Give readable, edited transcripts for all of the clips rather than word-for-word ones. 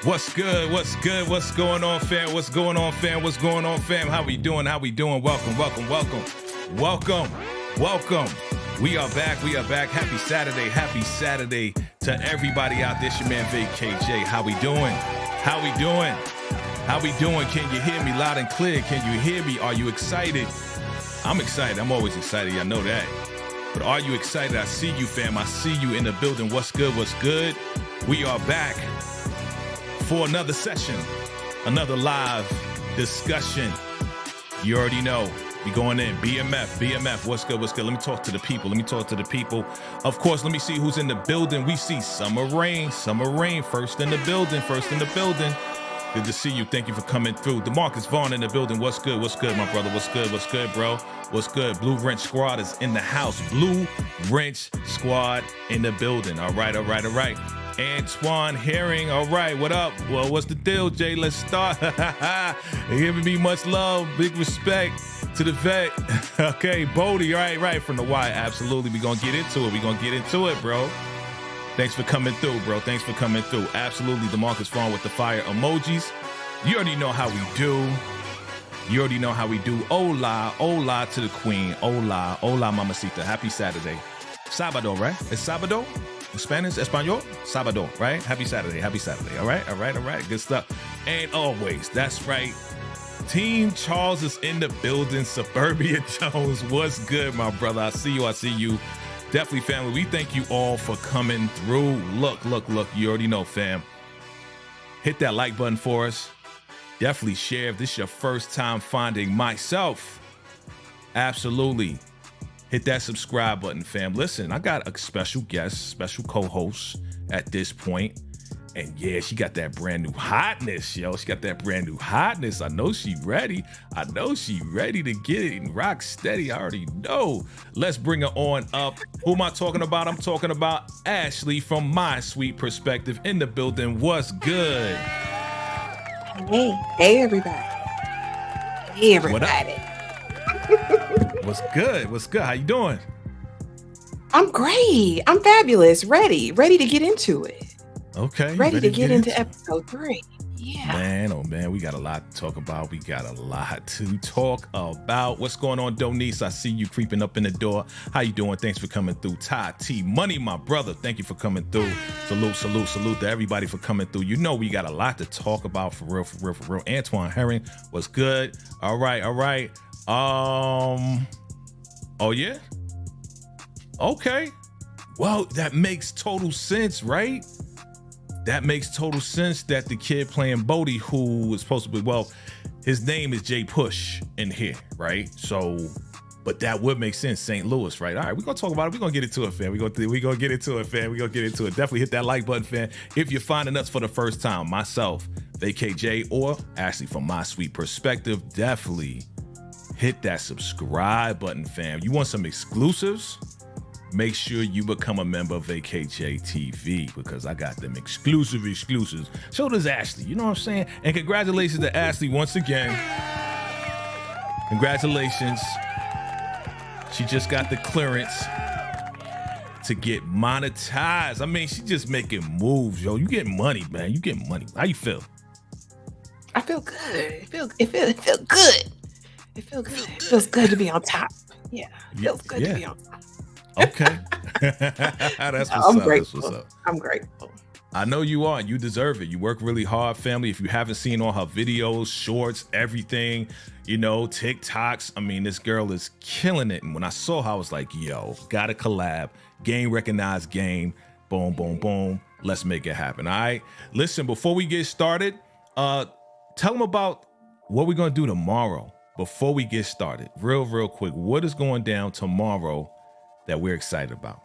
What's good? What's good? What's going on, fam? What's going on, fam? What's going on, fam? How we doing? How we doing? Welcome. We are back. Happy Saturday to everybody out there. It's your man VKJ. How we doing? Can you hear me loud and clear? Can you hear me? Are you excited? I'm excited. I'm always excited. Y'all know that. But are you excited? I see you, fam. I see you in the building. What's good? We are back for another session, another live discussion. You already know. We going in. BMF. What's good? Let me talk to the people. Of course, let me see who's in the building. We see Summer Rain, first in the building. Good to see you. Thank you for coming through. DeMarcus Vaughn in the building. What's good, my brother? What's good, bro? What's good? Blue Wrench Squad is in the house. Blue Wrench Squad in the building. All right. Antoine Herring. All right, what up? Well, what's the deal, Jay? Let's start. Giving me much love, big respect to the vet. Okay, Bodie, right, from the Y. Absolutely, we're going to get into it. Bro. Thanks for coming through, bro. Absolutely, DeMarcus Vaughn with the fire emojis. You already know how we do. Hola to the queen. Hola, mamacita. Happy Saturday. Sábado, right? It's sábado? In Spanish, Espanol? Sábado, right? Happy Saturday. All right. Good stuff. And always, that's right. Team Charles is in the building. Suburbia Jones, what's good, my brother? I see you. Definitely, family. We thank you all for coming through. Look. You already know, fam. Hit that like button for us. Definitely share if this is your first time finding myself. Absolutely. Hit that subscribe button, fam. Listen, I got a special guest, special co-host at this point. And yeah, she got that brand new hotness, yo. I know she ready. To get it and rock steady. I already know. Let's bring her on up. Who am I talking about? I'm talking about Ashley from My Sweet Perspective in the building. What's good? Hey, everybody. What's good? How you doing? I'm great. I'm fabulous. Ready to get into it. Okay. Ready to get into episode 3. Yeah. Man, oh man, we got a lot to talk about. What's going on, Donice? I see you creeping up in the door. How you doing? Thanks for coming through. Ty T Money, my brother. Thank you for coming through. Salute to everybody for coming through. You know we got a lot to talk about for real. Antoine Herring was good. All right. Oh yeah? Okay. Well, that makes total sense, right? That makes total sense that the kid playing Bodie, who is supposed to be, well, his name is Jay Push in here, right? So, but that would make sense, St. Louis, right? All right, we're going to talk about it. We're going to get into it, fam. We're going to get into it. Definitely hit that like button, fam. If you're finding us for the first time, myself, VKJ, or Ashley from My Sweet Perspective, definitely hit that subscribe button, fam. You want some exclusives? Make sure you become a member of VKJ TV because I got them exclusives. So does Ashley, you know what I'm saying? And congratulations to Ashley once again. Congratulations. She just got the clearance to get monetized. I mean, she just making moves, yo. You get money, man. How you feel? I feel good. It feel good. It feels good to be on top. Yeah. It feels good to be on top. Okay. That's what's up. I'm grateful. I know you are. You deserve it. You work really hard, family. If you haven't seen all her videos, shorts, everything, TikToks, I mean, this girl is killing it. And when I saw her, I was like, yo, gotta collab. Game recognized game. Boom. Let's make it happen. All right. Listen, before we get started, tell them about what we're going to do tomorrow. Before we get started, real quick, what is going down tomorrow that we're excited about?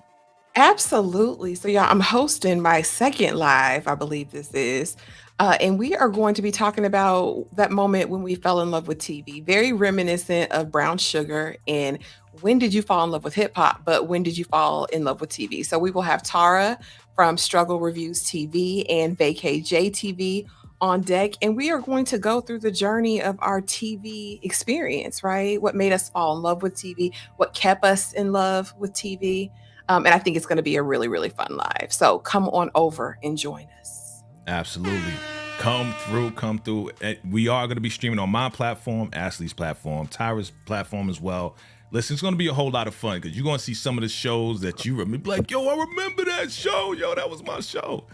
Absolutely. So, y'all, I'm hosting my second live, I believe this is. And we are going to be talking about that moment when we fell in love with TV, very reminiscent of Brown Sugar and when did you fall in love with hip hop, but when did you fall in love with TV? So we will have Tara from Struggle Reviews TV and VKJ TV on deck, and we are going to go through the journey of our TV experience, right? What made us fall in love with TV, what kept us in love with TV. And I think it's going to be a really, really fun live. So come on over and join us. Absolutely. Come through, come through. We are going to be streaming on my platform, Ashley's platform, Tyra's platform as well. Listen, it's going to be a whole lot of fun because you're going to see some of the shows that you remember. Like, yo, I remember that show. Yo, that was my show. All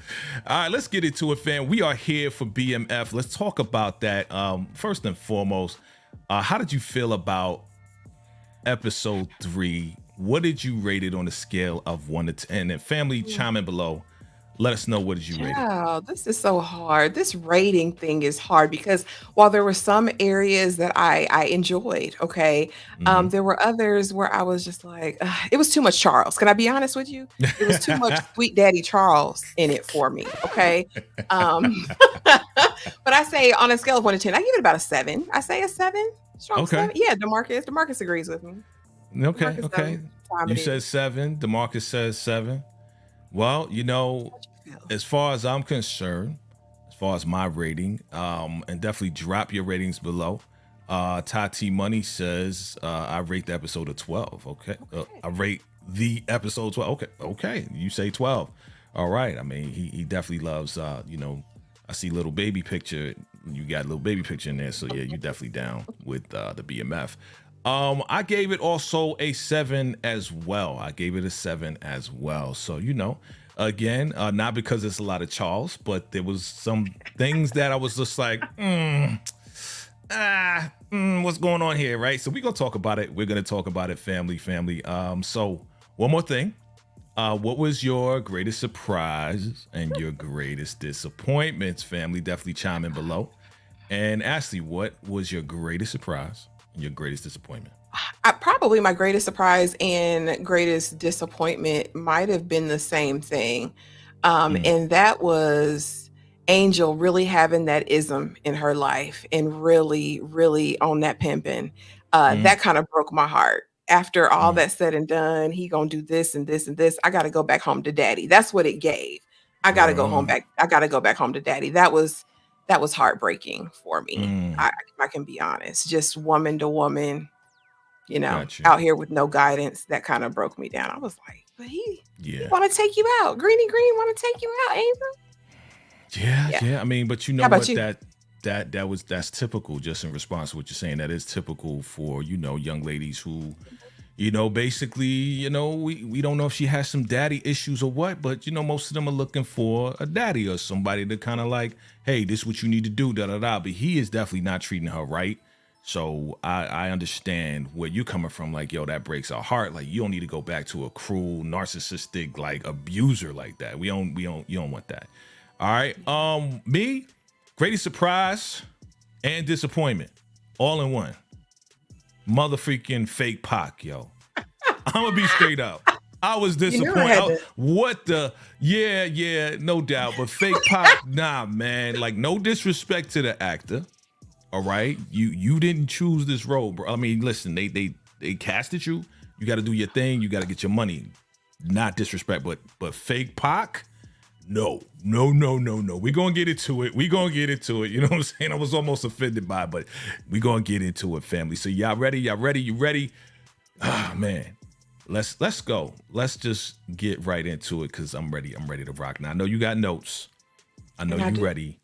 right, let's get into it, fam. We are here for BMF. Let's talk about that. First and foremost, how did you feel about episode 3? What did you rate it on a scale of 1 to 10? And family, chime in below. Let us know, what did you rate it? Yeah, this is so hard. This rating thing is hard because while there were some areas that I enjoyed, okay, Mhm. there were others where I was just like, "Ugh," it was too much Charles. Can I be honest with you? It was too much Sweet Daddy Charles in it for me, okay? Um, but I say on a scale of 1 to 10, I give it about a 7. I say a 7, strong Okay. 7. Yeah, DeMarcus agrees with me. Okay. DeMarcus Okay. 7 time You it said is. 7. DeMarcus says 7. Well, How'd you feel? as far as I'm concerned, as far as my rating, and definitely drop your ratings below. Tati Money says I rate the episode a 12. Okay. I Okay. rate the episode 12. Okay. Okay. You say 12. All right. I mean, he definitely loves, I see little baby picture. You got little baby picture in there. So yeah, you definitely down with the BMF. I gave it also a 7 as well. I gave it a 7 as well. So, again, not because it's a lot of Charles, but there was some things that I was just like, what's going on here, right? So we're gonna talk about it. We're gonna talk about it, family. So one more thing. What was your greatest surprise and your greatest disappointments, family? Definitely chime in below. And Ashley, what was your greatest surprise and your greatest disappointment? Probably my greatest surprise and greatest disappointment might have been the same thing. Mm, And that was Angel really having that ism in her life and really, really on that pimping. mm, That kind of broke my heart. After all mm. that said and done, he gonna do this and this and this. I gotta go back home to daddy. That's what it gave. Bruh. I gotta go back home to daddy. That was heartbreaking for me. Mm, I can be honest. Just woman to woman, got you. out here with no guidance, that kind of broke me down. I was like, but he Yeah. want to take you out. Greeny Green want to take you out, Angel. Yeah, Yeah. yeah. I mean, but you How know about what? you? That's typical. Just in response to what you're saying, that is typical for young ladies who basically we don't know if she has some daddy issues or what, but most of them are looking for a daddy or somebody to kind of like, hey, this is what you need to do, da da da. But he is definitely not treating her right. So I understand where you're coming from. Like, yo, that breaks our heart. Like, you don't need to go back to a cruel, narcissistic, like abuser like that. You don't want that. All right. Me, greatest surprise and disappointment, all in one. Mother freaking fake Pac, yo. I'm gonna be straight up. I was You knew I disappointed. had to. What the? Yeah, no doubt. But fake Pac, nah, man. Like, no disrespect to the actor. All right, you didn't choose this role, bro. I mean, listen, they casted you. You got to do your thing. You got to get your money. Not disrespect, but fake Pac. No. We're gonna get into it. You know what I'm saying? I was almost offended by it, but we're gonna get into it, family. So y'all ready? You ready? Ah, man. Let's go. Let's just get right into it because I'm ready. I'm ready to rock. Now I know you got notes. I know And I you do. ready.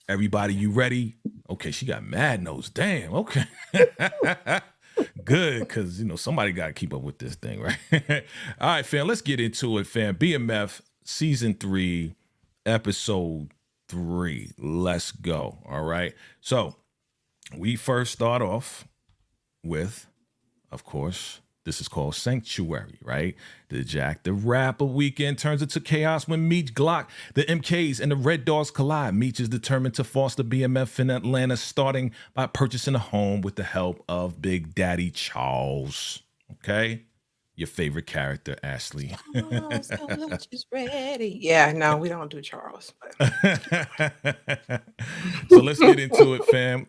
Everybody, you ready? Okay, she got mad notes. Damn. Okay. Good, because somebody got to keep up with this thing, right? All right, fam. Let's get into it, fam. BMF season 3, episode 3. Let's go. All right. So we first start off with, of course, this is called Sanctuary, right? The Jack the Rapper weekend turns into chaos when Meech Glock, the MKs, and the Red Dogs collide. Meech is determined to foster BMF in Atlanta, starting by purchasing a home with the help of Big Daddy Charles. Okay? Your favorite character, Ashley. Charles, Coach is ready. Yeah, no, we don't do Charles. But So let's get into it, fam.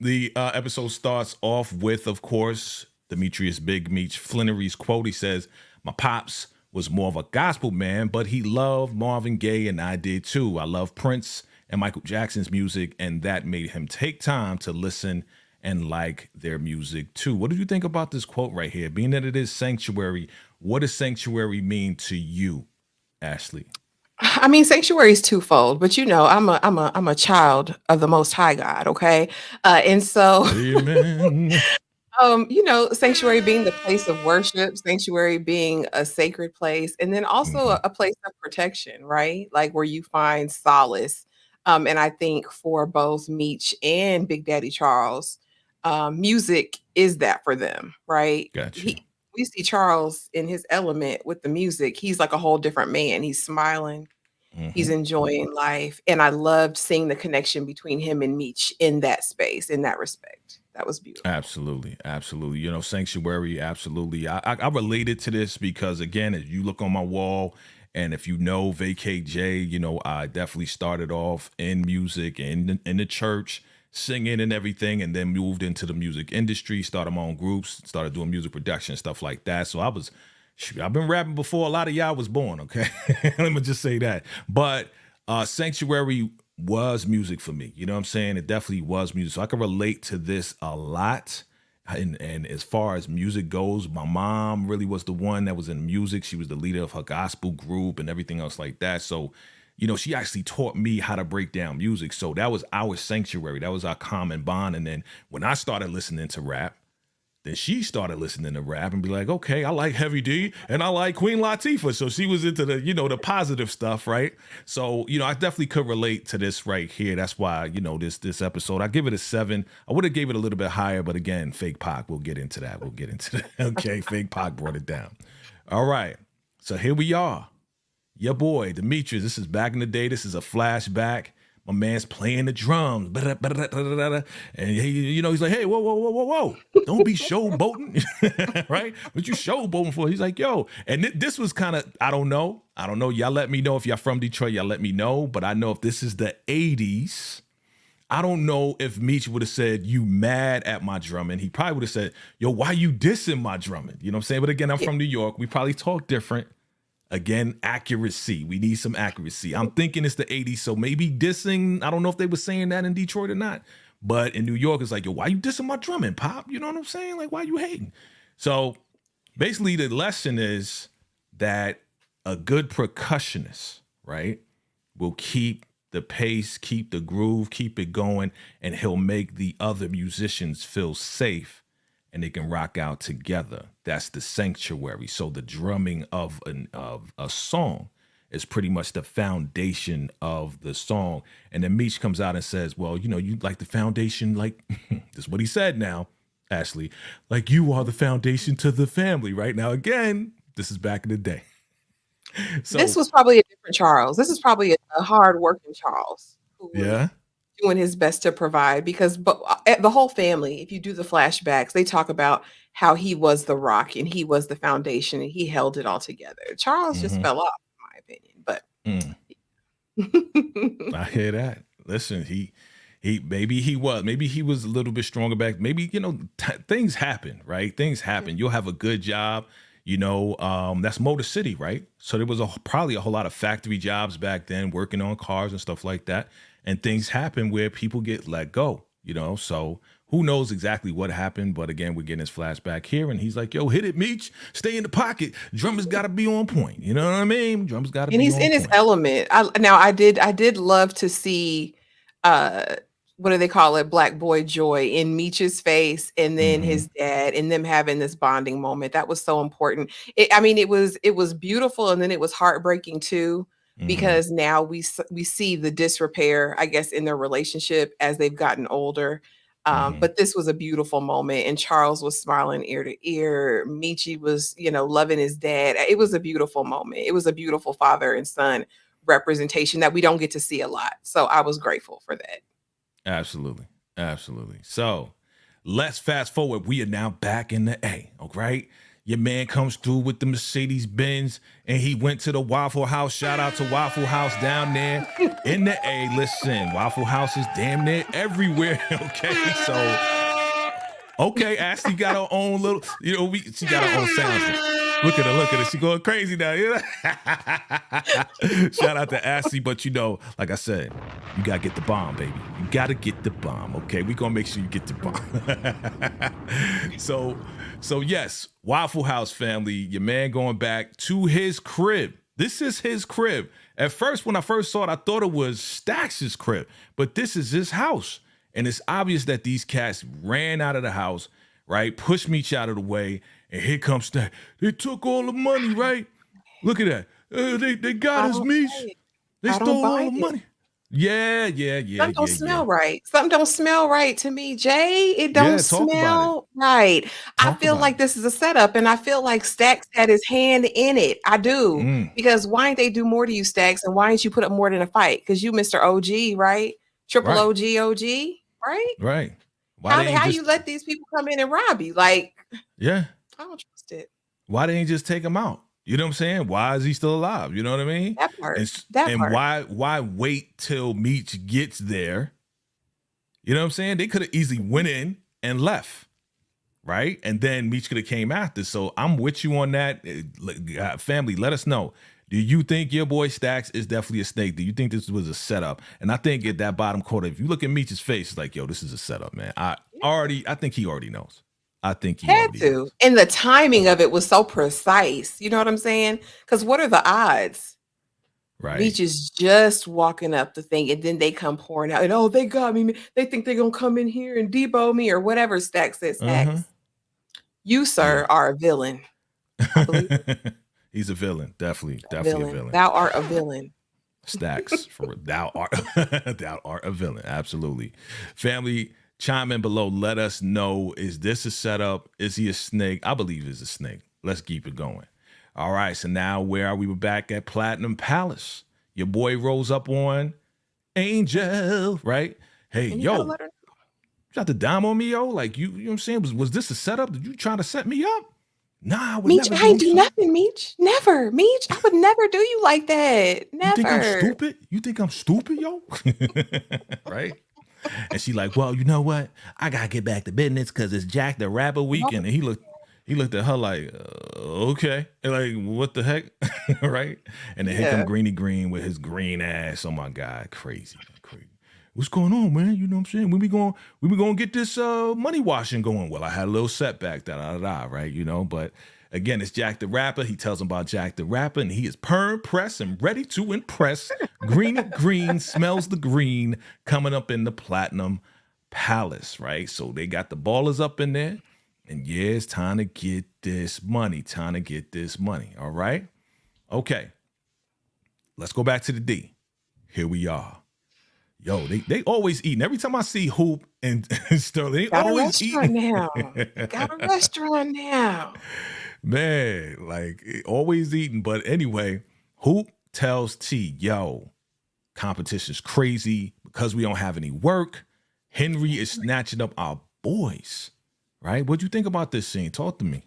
The episode starts off with, of course, Demetrius Big Meech Flannery's quote. He says, "My pops was more of a gospel man, but he loved Marvin Gaye, and I did too. I love Prince and Michael Jackson's music, and that made him take time to listen and like their music too." What do you think about this quote right here? Being that it is Sanctuary, what does Sanctuary mean to you, Ashley? I mean, sanctuary is twofold, but I'm a child of the Most High God, okay? And so Amen. sanctuary being the place of worship, sanctuary being a sacred place, and then also Hmm. a place of protection, right? Like where you find solace. And I think for both Meech and Big Daddy Charles, music is that for them, right? Got you. We see Charles in his element with the music. He's like a whole different man. He's smiling, he's Hmm. enjoying life, and I loved seeing the connection between him and Meech in that space, in that respect. That was beautiful. Absolutely, absolutely. Sanctuary, absolutely. I related to this because again, if you look on my wall, and if you know Vacate J, I definitely started off in music and in the church, singing and everything, and then moved into the music industry, started my own groups, started doing music production, stuff like that. So shoot, I've been rapping before a lot of y'all was born. Okay, let me just say that. But Sanctuary was music for me. You know what I'm saying? It definitely was music. So I can relate to this a lot. And as far as music goes, my mom really was the one that was in music. She was the leader of her gospel group and everything else like that. So, she actually taught me how to break down music. So that was our sanctuary. That was our common bond. And then when I started listening to rap, then she started listening to rap and be like, okay, I like Heavy D and I like Queen Latifah. So she was into the positive stuff, right? So, I definitely could relate to this right here. That's why, this episode, I give it a 7. I would have gave it a little bit higher, but again, Fake Pac, we'll get into that. Okay, Fake Pac brought it down. All right. So here we are. Your boy, Demetrius. This is back in the day. This is a flashback. My man's playing the drums. And he's like, hey, whoa, whoa, whoa, whoa, whoa. Don't be showboating. Right? What you showboating for? He's like, yo. And this was kind of, I don't know. Y'all let me know if y'all from Detroit. Y'all let me know. But I know if this is the 80s, I don't know if Meech would have said, you mad at my drumming. He probably would have said, yo, why you dissing my drumming? You know what I'm saying? But again, I'm Yeah. from New York. We probably talk different. Again, accuracy. We need some accuracy. I'm thinking it's the 80s, so maybe dissing. I don't know if they were saying that in Detroit or not, but in New York, it's like, yo, why you dissing my drumming, Pop? You know what I'm saying? Like, why you hating? So basically, the lesson is that a good percussionist, right, will keep the pace, keep the groove, keep it going, and he'll make the other musicians feel safe and they can rock out together. That's the sanctuary. So the drumming of a song is pretty much the foundation of the song. And then Meech comes out and says, well, you like the foundation, like this is what he said now, Ashley, like you are the foundation to the family. Right now, again, this is back in the day. This So was probably a different Charles. This is probably a hard-working Charles who was yeah. doing his best to provide because but the whole family, if you do the flashbacks, they talk about how he was the rock and he was the foundation and he held it all together. Charles just Hmm. fell off, in my opinion, but Mm, I hear that. Listen, maybe he was a little bit stronger back. Maybe things happen, right? Things happen. You'll have a good job. That's Motor City, right? So there was probably a whole lot of factory jobs back then, working on cars and stuff like that. And things happen where people get let go. So who knows exactly what happened? But again, we're getting his flashback here, and he's like, "Yo, hit it, Meech. Stay in the pocket. Drummers got to be on point. You know what I mean? Drummers got to And be he's on in his point." element. I did love to see, uh, what do they call it? Black boy joy in Meech's face and then Hmm. his dad and them having this bonding moment. That was so important. I mean, it was beautiful and then it was heartbreaking too, Hmm. because now we see the disrepair, I guess, in their relationship as they've gotten older. Hmm. But this was a beautiful moment, and Charles was smiling ear to ear. Michi was, loving his dad. It was a beautiful moment. It was a beautiful father and son representation that we don't get to see a lot. So I was grateful for that. Absolutely. Absolutely. So let's fast forward. We are now back in the A. All right. Your man comes through with the Mercedes Benz and he went to the Waffle House. Shout out to Waffle House down there in the A. Listen, Waffle House is damn near everywhere. Okay. So, okay, Ashley got her own little, she got her own sound. Look at her. She going crazy now. Shout out to Ashley, but like I said, you gotta get the bomb, baby. You gotta get the bomb. Okay, we gonna make sure you get the bomb. so yes, Waffle House family, your man going back to his crib. This is his crib. At first, when I first saw it, I thought it was Stax's crib, but this is his house. And it's obvious that these cats ran out of the house, right? Pushed Meech out of the way, and here comes Stax. They took all the money, right? Look at that. They got I us, don't Meech. buy it. They I don't stole all buy the it. money. Yeah. Something don't smell right. Something don't smell right to me, Jay. It don't Yeah, talk about it. smell right. I Talk feel about like it. this is a setup, and I feel like Stacks had his hand in it. I do. Mm, Because why didn't they do more to you, Stacks? And why didn't you put up more than a fight? Because you Mr. OG, right? Triple right, OG, right? right. Why they ain't How you just, let these people come in and rob you? Like, yeah. I don't trust it. Why they ain't just take him out? You know what I'm saying? Why is he still alive? You know what I mean? That And part. That and part. why wait till Meech gets there? You know what I'm saying? They could have easily went in and left, right? And then Meech could have came after. So I'm with you on that. Family, let us know. Do you think your boy Stax is definitely a snake? Do you think this was a setup? And I think at that bottom quarter, if you look at Meech's face, it's like, yo, this is a setup, man. I think he already knows. I think he Had already to. knows. And the timing of it was so precise. You know what I'm saying? Because what are the odds? Right. Meech is just walking up the thing, and then they come pouring out, and oh, they got me. They think they're gonna come in here and debo me or whatever. Stacks said, Uh-huh. Stacks, you, Yeah. sir, are a villain. I believe it. He's a villain. Definitely A a villain. villain. Thou art a villain. Stacks for thou art thou art a villain. Absolutely. Family, chime in below. Let us know. Is this a setup? Is he a snake? I believe he's a snake. Let's keep it going. All right. So now where are we? We're back at Platinum Palace. Your boy rolls up on Angel, right? Hey, And you gotta yo, let her you got the dime on me, yo? Like you know what I'm saying? Was this a setup? Did you try to set me up? Nah, I would Meech, never I ain't do do something. nothing, Meech. Never. Meech, I would never do you like that. You think I'm Never. stupid? You think I'm stupid, yo? Right? And she like, well, you know what? I gotta get back to business because it's Jack the Rapper weekend. And he looked at her like, okay, and like what the heck, right? And then here come Yeah. Greeny Green with his green ass. Oh my god, crazy, crazy. What's going on, man? You know what I'm saying? When we going to get this money washing going? Well, I had a little setback, right? You know, but again, it's Jack the Rapper. He tells him about Jack the Rapper, and he is perm pressed and ready to impress. Greeny Green smells the green coming up in the Platinum Palace, right? So they got the ballers up in there, and yeah, it's time to get this money. Time to get this money. All right. Okay. Let's go back to the D. Here we are. Yo, they always eating. Every time I see Hoop and Sterling, they Got a always restaurant eating. now. Got a restaurant now. Man, like always eating. But anyway, Hoop tells T, yo, competition's crazy because we don't have any work. Henry is snatching up our boys. Right? What'd you think about this scene? Talk to me.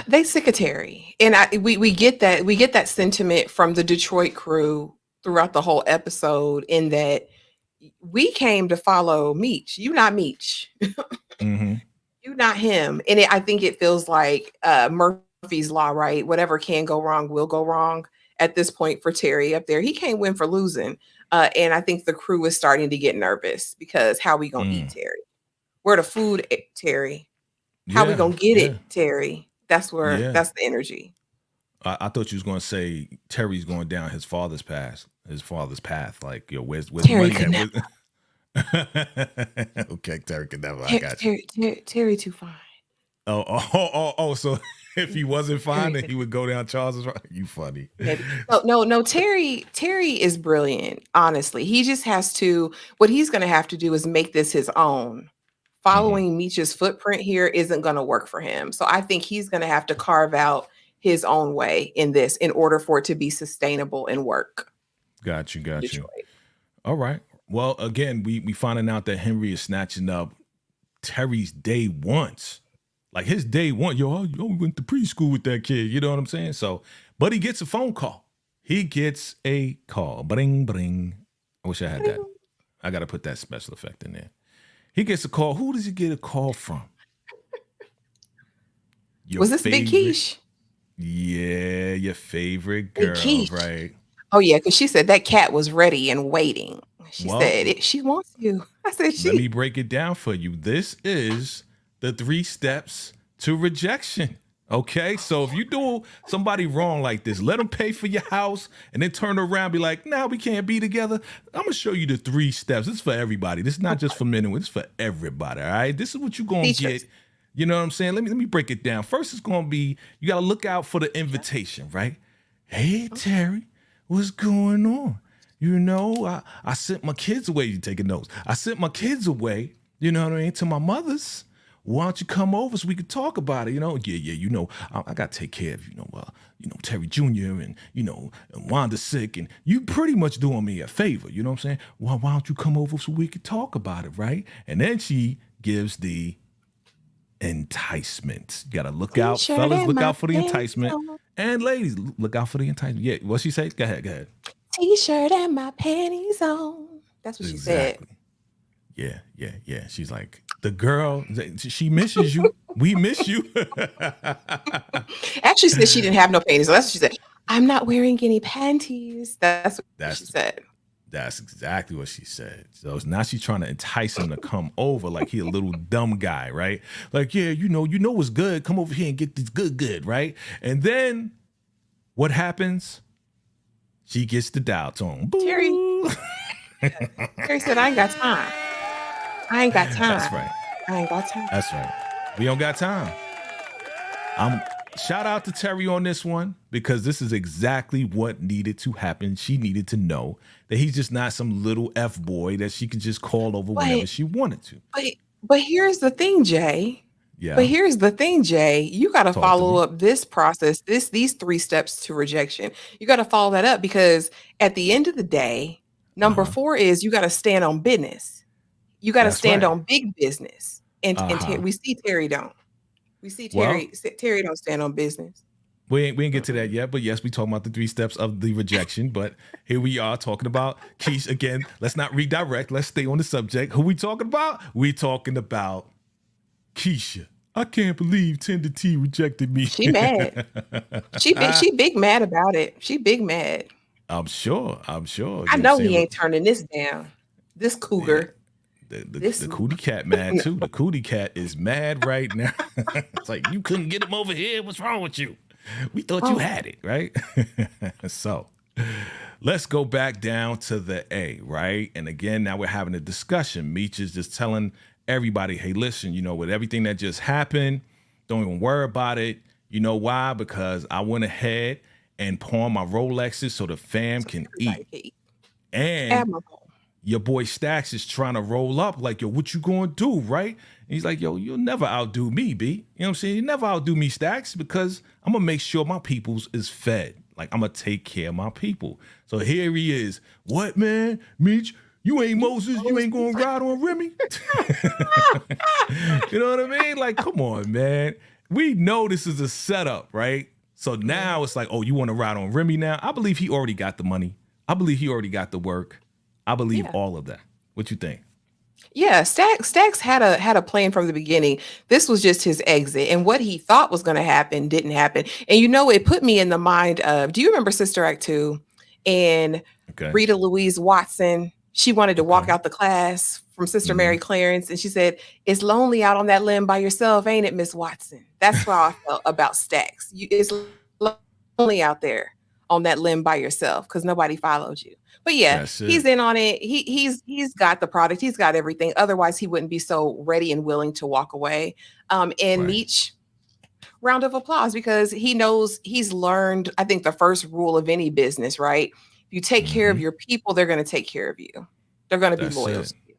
They sick of Terry. And we get that sentiment from the Detroit crew throughout the whole episode, in that we came to follow Meech. You not Meech. Mm-hmm. You not him. And I think it feels like Murphy's Law, right? Whatever can go wrong will go wrong at this point for Terry up there. He can't win for losing. And I think the crew is starting to get nervous because how we gonna eat Terry? Where the food, Terry? How we gonna get it, Terry? That's the energy. I thought you was gonna say Terry's going down his father's path. Like, yo, where's the Terry money could never. at? Okay, Terry could never. I got you. Terry too fine. Oh. So if he wasn't fine, Terry then he would go down Charles's road. You funny. Maybe. No. Terry is brilliant. Honestly, he just has to. What he's going to have to do is make this his own. Following Meech's footprint here isn't going to work for him. So I think he's going to have to carve out his own way in this in order for it to be sustainable and work. Got you. All right. Well, again, we finding out that Henry is snatching up Terry's day once. Like his day one, we went to preschool with that kid. You know what I'm saying? So, but he gets a phone call. He gets a call. Bring, bring. I wish I had that. I got to put that special effect in there. He gets a call. Who does he get a call from? Was this Big Quiche? Yeah, your favorite girl, right? Oh, yeah, because she said that cat was ready and waiting. She said, she wants you. I said, let me break it down for you. This is the 3 steps to rejection. Okay, so if you do somebody wrong like this, let them pay for your house and then turn around and be like, nah, we can't be together. I'm gonna show you the 3 steps. This is for everybody. This is not just for men and women, this is for everybody. All right. This is what you're gonna get. Features. You know what I'm saying? Let me break it down. First, it's gonna be you gotta look out for the Yeah. invitation, right? Hey Terry, what's going on? I sent my kids away. You taking notes. I sent my kids away, you know what I mean, to my mother's. Why don't you come over so we could talk about it? Yeah. I got to take care of, Terry Jr. and Wanda's sick, and you pretty much doing me a favor. You know what I'm saying? Well, why don't you come over so we could talk about it, right? And then she gives the enticement. You got to look out, T-shirt fellas. and Look my out for the panties enticement, on. and ladies, look out for the enticement. Yeah, what she say? Go ahead, go ahead. T-shirt and my panties on. That's what she said. Exactly. Yeah. She's like, the girl, she misses you. We miss you. Actually said she didn't have no panties. So that's what she said. I'm not wearing any panties. That's what she That's said. that's exactly what she said. So now she's trying to entice him to come over like he a little dumb guy, right? Like, yeah, what's good. Come over here and get this good, right? And then what happens? She gets the dial tone. Terry, Boo. Terry said, I ain't got time. I ain't got time. That's right. I ain't got time. That's right. We don't got time. I'm shout out to Terry on this one because this is exactly what needed to happen. She needed to know that he's just not some little F boy that she could just call over whenever But she wanted to. but here's the thing, Jay. Yeah. But here's the thing, Jay. You got to Talk to follow me. up this process, these 3 steps to rejection. You got to follow that up because at the end of the day, number Uh-huh. 4 is you got to stand on business. You got to That's stand right. on big business. And Uh-huh. we see Terry don't. We see Well, Terry don't stand on business. we ain't get to Mm-mm. that yet, but yes, we talking about the 3 steps of the rejection. But here we are talking about Keisha again. Let's not redirect. Let's stay on the subject. Who we talking about? We talking about Keisha. I can't believe Tender T rejected me. She mad. She big mad about it. She big mad. I'm sure. I You know what know I'm he saying? ain't turning this down. This Yeah, cougar. the This cootie cat mad too. The cootie cat is mad right now. It's like you couldn't get him over here. What's wrong with you? We thought you oh had it, right? So let's go back down to the A, right? And again, now we're having a discussion. Meech is just telling everybody, hey, listen, with everything that just happened, don't even worry about it. You know why? Because I went ahead and pawned my Rolexes so the fam so can everybody eat. can eat. And Admirable. your boy Stacks is trying to roll up like, yo, what you gonna do, right? And he's like, yo, you'll never outdo me, B. You know what I'm saying? You never outdo me, Stacks, because I'm gonna make sure my peoples is fed. Like, I'm gonna take care of my people. So here he is. What, man? Meech, you ain't Moses. You ain't gonna ride on Remy. You know what I mean? Like, come on, man. We know this is a setup, right? So now it's like, oh, you want to ride on Remy now? I believe he already got the money. I believe he already got the work. I believe Yeah. all of that. What you think? Yeah, Stacks had a plan from the beginning. This was just his exit, and what he thought was going to happen didn't happen. And it put me in the mind of. Do you remember Sister Act 2? And Okay. Rita Louise Watson, she wanted to walk Okay. out the class from Sister hmm Mary Clarence, and she said, "It's lonely out on that limb by yourself, ain't it, Miss Watson?" That's how I felt about Stacks. It's lonely out there on that limb by yourself because nobody followed you. But yeah, That's he's it. in on it. He's got the product. He's got everything. Otherwise, he wouldn't be so ready and willing to walk away. And Right. Meech, round of applause because he knows he's learned. I think the first rule of any business, right? If you take care of hmm your people, they're going to take care of you. They're going to be That's loyal it. to you.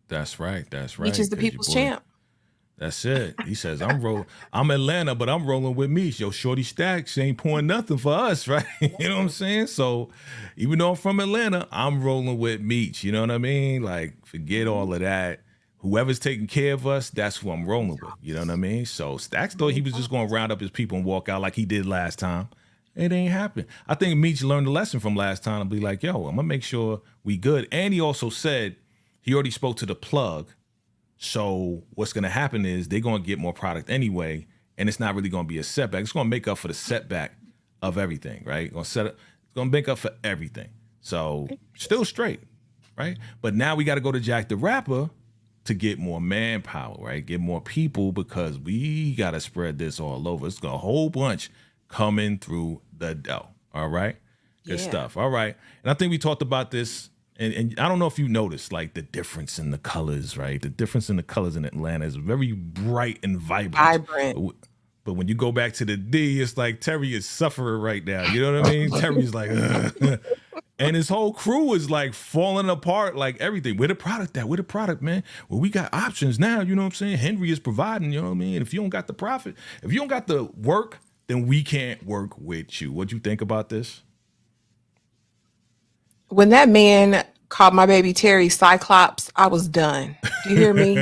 That's right. That's Meech right. is the Because your people's boy, champ. that's it. He says, I'm Atlanta, but I'm rolling with me. Yo, Shorty Stacks ain't pouring nothing for us, right? You know what I'm saying? So even though I'm from Atlanta, I'm rolling with Meech. You know what I mean? Like, forget all of that. Whoever's taking care of us, that's who I'm rolling with. You know what I mean? So Stacks thought he was just going to round up his people and walk out like he did last time. It ain't happened. I think Meech learned a lesson from last time and be like, yo, I'm going to make sure we good. And he also said he already spoke to the plug. So what's going to happen is they're going to get more product anyway, and it's not really going to be a setback. It's going to make up for the setback of everything, right? It's going to make up for everything. So still straight, right? But now we got to go to Jack the Rapper to get more manpower, right? Get more people because we got to spread this all over. It's got a whole bunch coming through the dough. All right. Good Yeah. stuff. All right. And I think we talked about this. And I don't know if you noticed like the difference in the colors, right? The difference in the colors in Atlanta is very bright and vibrant. Vibrant. But when you go back to the D, it's like Terry is suffering right now. You know what I mean? Terry's like, ugh. And his whole crew is like falling apart, like everything. Where the product at? Where the product, man? Well, we got options now. You know what I'm saying? Henry is providing, you know what I mean? If you don't got the profit, if you don't got the work, then we can't work with you. What you think about this? When that man called my baby Terry Cyclops, I was done. Do you hear me?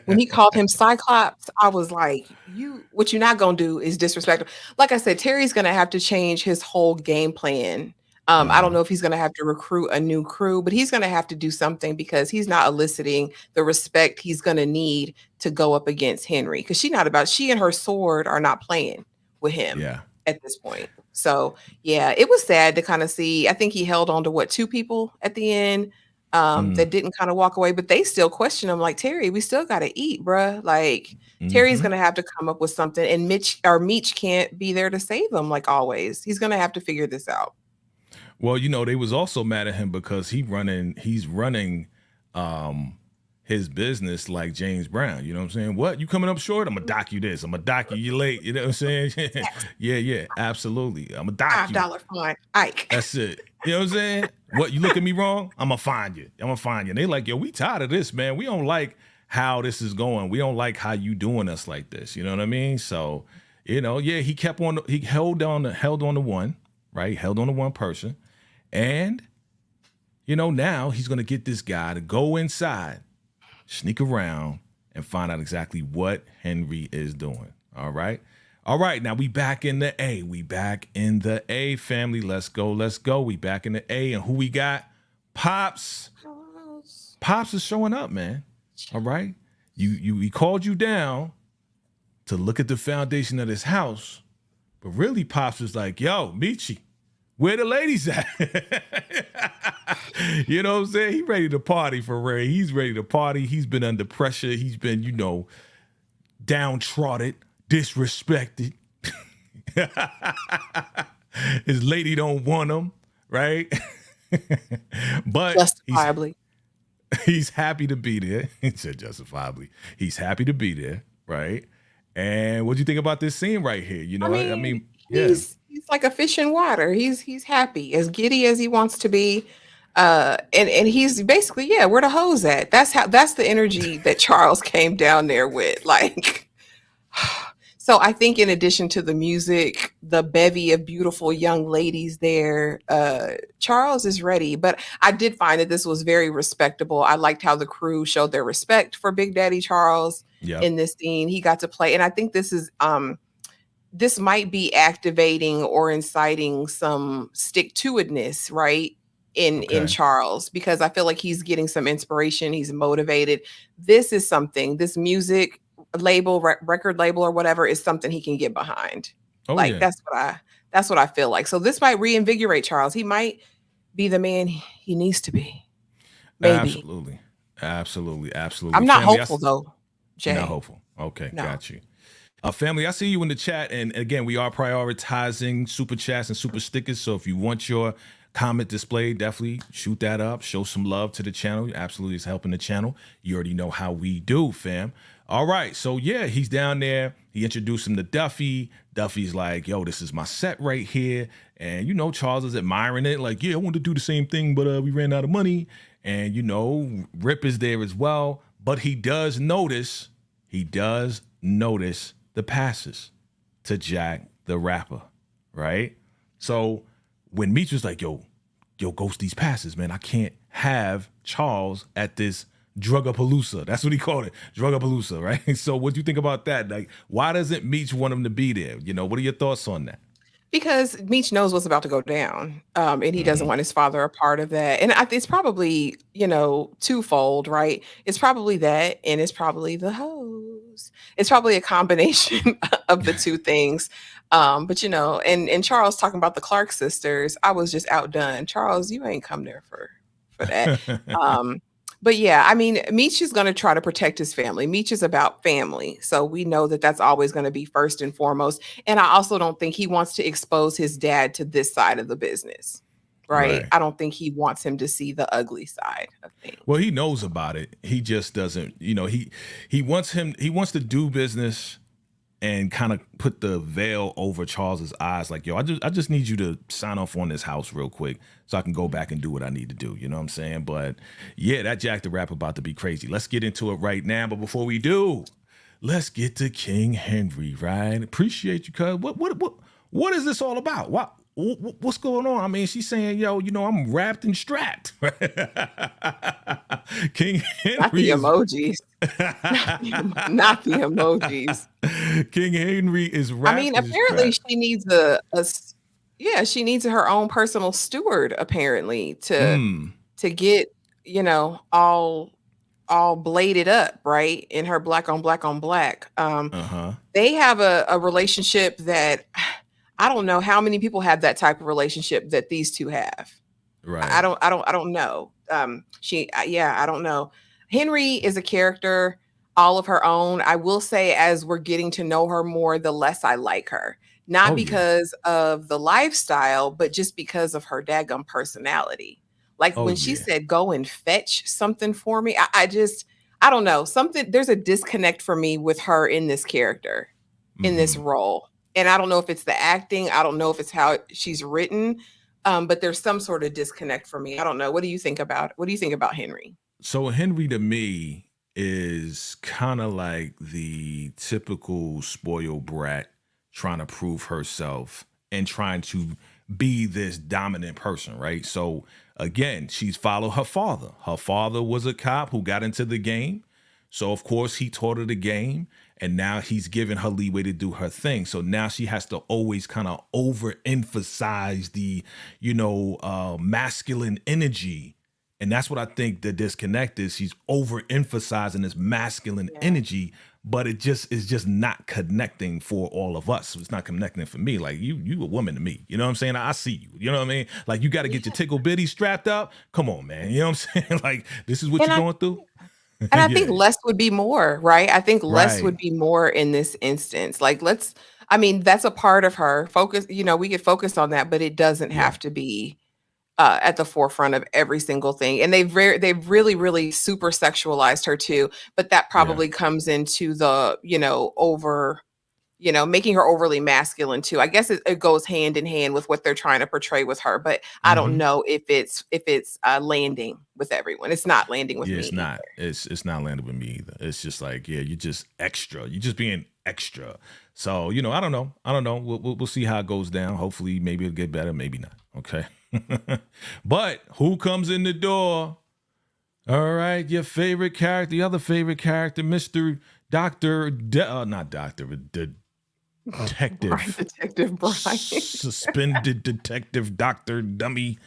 When he called him Cyclops, I was like, "You, what you're not gonna do is disrespect him." Like I said, Terry's gonna have to change his whole game plan. I don't Uh-huh. know if he's gonna have to recruit a new crew, but he's gonna have to do something because he's not eliciting the respect he's gonna need to go up against Henry. Because she and her sword are not playing with him Yeah. at this point. So yeah, it was sad to kind of see. I think he held on to what, two people at the end Mm. that didn't kind of walk away, but they still question him like, Terry, we still got to eat, bruh. Like Terry's Hmm. gonna have to come up with something, and Meech can't be there to save him like always. He's gonna have to figure this out. Well, they was also mad at him because he's running um his business like James Brown. You know what I'm saying? What? You coming up short? I'm gonna dock you this. I'm gonna dock you. You late. You know what I'm saying? Tax Yeah, yeah, absolutely. I'm gonna dock five you. dollar fine, Ike. That's it. You know what I'm saying? What, you look at me wrong? I'm gonna find you. I'm gonna find you. And they like, yo, we tired of this, man. We don't like how this is going. We don't like how you doing us like this. You know what I mean? So, yeah, he kept on. He held on to one, right? Held on to one person, and now he's gonna get this guy to go inside, sneak around, and find out exactly what Henry is doing. All right. All right. Now we back in the A. We back in the A, family. Let's go. Let's go. We back in the A. And who we got? Pops. Pops is showing up, man. All right. He called you down to look at the foundation of this house. But really, Pops was like, yo, Michi, where the ladies at? You know what I'm saying? He ready to party for Ray. He's ready to party. He's been under pressure. He's been, downtrodden, disrespected. His lady don't want him, right? But Justifiably. he's happy to be there. He said justifiably. He's happy to be there, right? And what do you think about this scene right here? I I mean, mean, yeah. he's like a fish in water. He's happy, as giddy as he wants to be. And he's basically, yeah, where the hose at? That's the energy that Charles came down there with. Like, so I think in addition to the music, the bevy of beautiful young ladies there, Charles is ready. But I did find that this was very respectable. I liked how the crew showed their respect for Big Daddy Charles Yep. in this scene. He got to play, and I think this might be activating or inciting some stick to itness, right? In Okay. Charles, because I feel like he's getting some inspiration, he's motivated. This is something, this music label, record label or whatever, is something he can get behind. Oh Like yeah. that's what I feel like. So this might reinvigorate Charles. He might be the man he needs to be. Maybe. Absolutely. Absolutely. Absolutely. I'm not Family, hopeful though, you're not Jay. hopeful. Okay, No. got you. Family, I see you in the chat. And again, we are prioritizing super chats and super stickers. So if you want your comment displayed, definitely shoot that up. Show some love to the channel. Absolutely, it's helping the channel. You already know how we do, fam. All right. So yeah, he's down there. He introduced him to Duffy. Duffy's like, yo, this is my set right here. And Charles is admiring it. Like, yeah, I wanted to do the same thing, but we ran out of money. And Rip is there as well. But he does notice the passes to Jack the Rapper, right? So when Meech was like, yo, ghost these passes, man. I can't have Charles at this Drugapalooza. That's what he called it, Drugapalooza, right? So what do you think about that? Like, why doesn't Meech want him to be there? What are your thoughts on that? Because Meech knows what's about to go down, and he doesn't Hmm. want his father a part of that. And it's probably, twofold, right? It's probably that, and it's probably the hose. It's probably a combination of the two things. But and Charles talking about the Clark sisters, I was just outdone. Charles, you ain't come there for that. Um, But yeah, I mean, Meech is going to try to protect his family. Meech is about family. So we know that that's always going to be first and foremost. And I also don't think he wants to expose his dad to this side of the business. Right? Right. I don't think he wants him to see the ugly side of Well, things. he knows about it. He just doesn't, he wants to do business and kind of put the veil over Charles's eyes like, yo, I just need you to sign off on this house real quick so I can go back and do what I need to do. You know what I'm saying? But yeah, that Jack the Rap about to be crazy. Let's get into it right now. But before we do, let's get to King Henry, right? Appreciate you, cuz. What is this all about? What's going on? I mean, she's saying, yo, I'm wrapped and strapped. King Not Henry the is emojis. Not the emojis. King Henry is I mean, wrapped and apparently strapped. she needs yeah, she needs her own personal steward apparently Mm. to get, all bladed up, right? In her black on black on black. Uh-huh. They have a relationship that I don't know how many people have that type of relationship that these two have. Right. I don't know. Yeah, I don't know. Henry is a character all of her own. I will say, as we're getting to know her more, the less I like her. Not Oh yeah. because of the lifestyle, but just because of her daggum personality. Like Oh when she yeah. said, "Go and fetch something for me," I don't know. Something There's a disconnect for me with her in this character, in this Mm-hmm. role. And I don't know if it's the acting. I don't know if it's how she's written, but there's some sort of disconnect for me. I don't know. What do you think about Henry? So Henry to me is kind of like the typical spoiled brat trying to prove herself and trying to be this dominant person, right? So again, she's followed her father. Her father was a cop who got into the game. So of course he taught her the game and now he's giving her leeway to do her thing. So now she has to always kind of overemphasize the, masculine energy, and that's what I think the disconnect is. She's overemphasizing this masculine Yeah. energy, but it just is just not connecting for all of us. It's not connecting for me. Like you a woman to me. You know what I'm saying? I see you. You know what I mean? Like you got to get your Yeah. tickle bitty strapped up. Come on, man. You know what I'm saying? Like this is what And you're I going through. and I think Yeah. less would be more, right? I think less Right. would be more in this instance. I mean, that's a part of her focus. We could focus on that, but it doesn't Yeah. have to be at the forefront of every single thing. And they've really, really super sexualized her too. But that Yeah. probably comes into the, making her overly masculine too. I guess it goes hand in hand with what they're trying to portray with her, but I don't Hmm. know if it's landing with everyone. It's not landing with Yeah, me it's either. not. It's not landing with me either. It's just like, yeah, you're just extra. You're just being extra. So, I don't know. I don't know. We'll see how it goes down. Hopefully, maybe it'll get better. Maybe not. Okay. But who comes in the door? All right, your favorite character, the other favorite character, Mister not Doctor, Brian, Detective, Detective Brian. suspended detective, Doctor Dummy.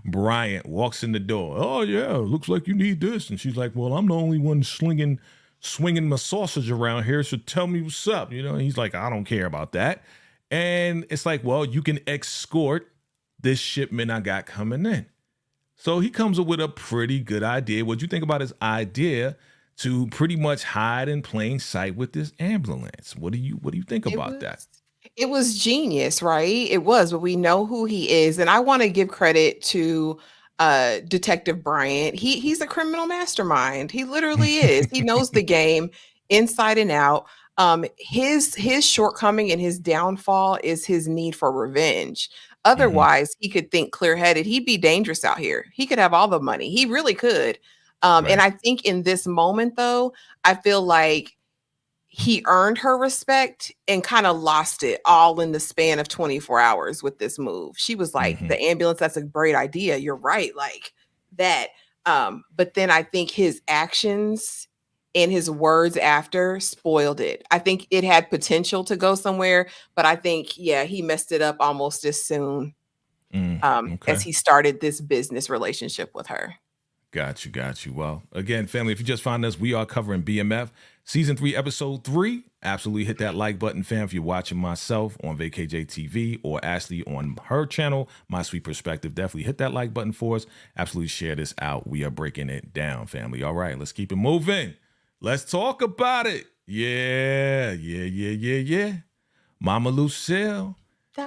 Bryant walks in the door. Oh yeah, looks like you need this, and she's like, "Well, I'm the only one swinging my sausage around here, so tell me what's up." And he's like, "I don't care about that," and it's like, "Well, you can escort this shipment I got coming in." So he comes up with a pretty good idea. What do you think about his idea to pretty much hide in plain sight with this ambulance? What do you think It about that? was it was genius, right? It was, but we know who he is, and I wanna give credit to, Detective Bryant. He's a criminal mastermind. He literally is. He knows the game inside and out. His shortcoming and his downfall is his need for revenge. Hmm. Otherwise, he could think clear-headed. He'd be dangerous out here. He could have all the money. He really could. And Right. I think in this moment, though, I feel like he earned her respect and kinda lost it all in the span of 24 hours with this move. She was like, Hmm. "The ambulance, that's a great idea. You're right." Like that. But then I think his actions and his words after spoiled it. I think it had potential to go somewhere, but I think, yeah, he messed it up almost as soon, Mm, as okay. he started this business relationship with her. Got you, got you. Well, again, family, if you just found us, we are covering BMF season 3, episode 3. Absolutely hit that like button, fam, if you're watching myself on VKJ TV or Ashley on her channel, My Sweet Perspective. Definitely hit that like button for us. Absolutely share this out. We are breaking it down, family. All right, let's keep it moving. Let's talk about it. Yeah. Mama Lucille.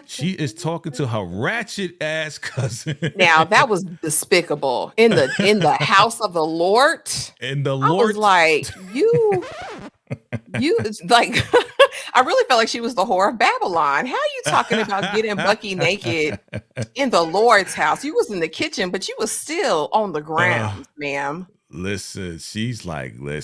She is talking to her ratchet ass cousin. Now that was despicable in the house of the Lord. And the I Lord was like, you like I really felt like she was the whore of Babylon. How are you talking about getting Bucky naked in the Lord's house? You was in the kitchen, but you was still on the ground, ma'am. Listen, she's like, we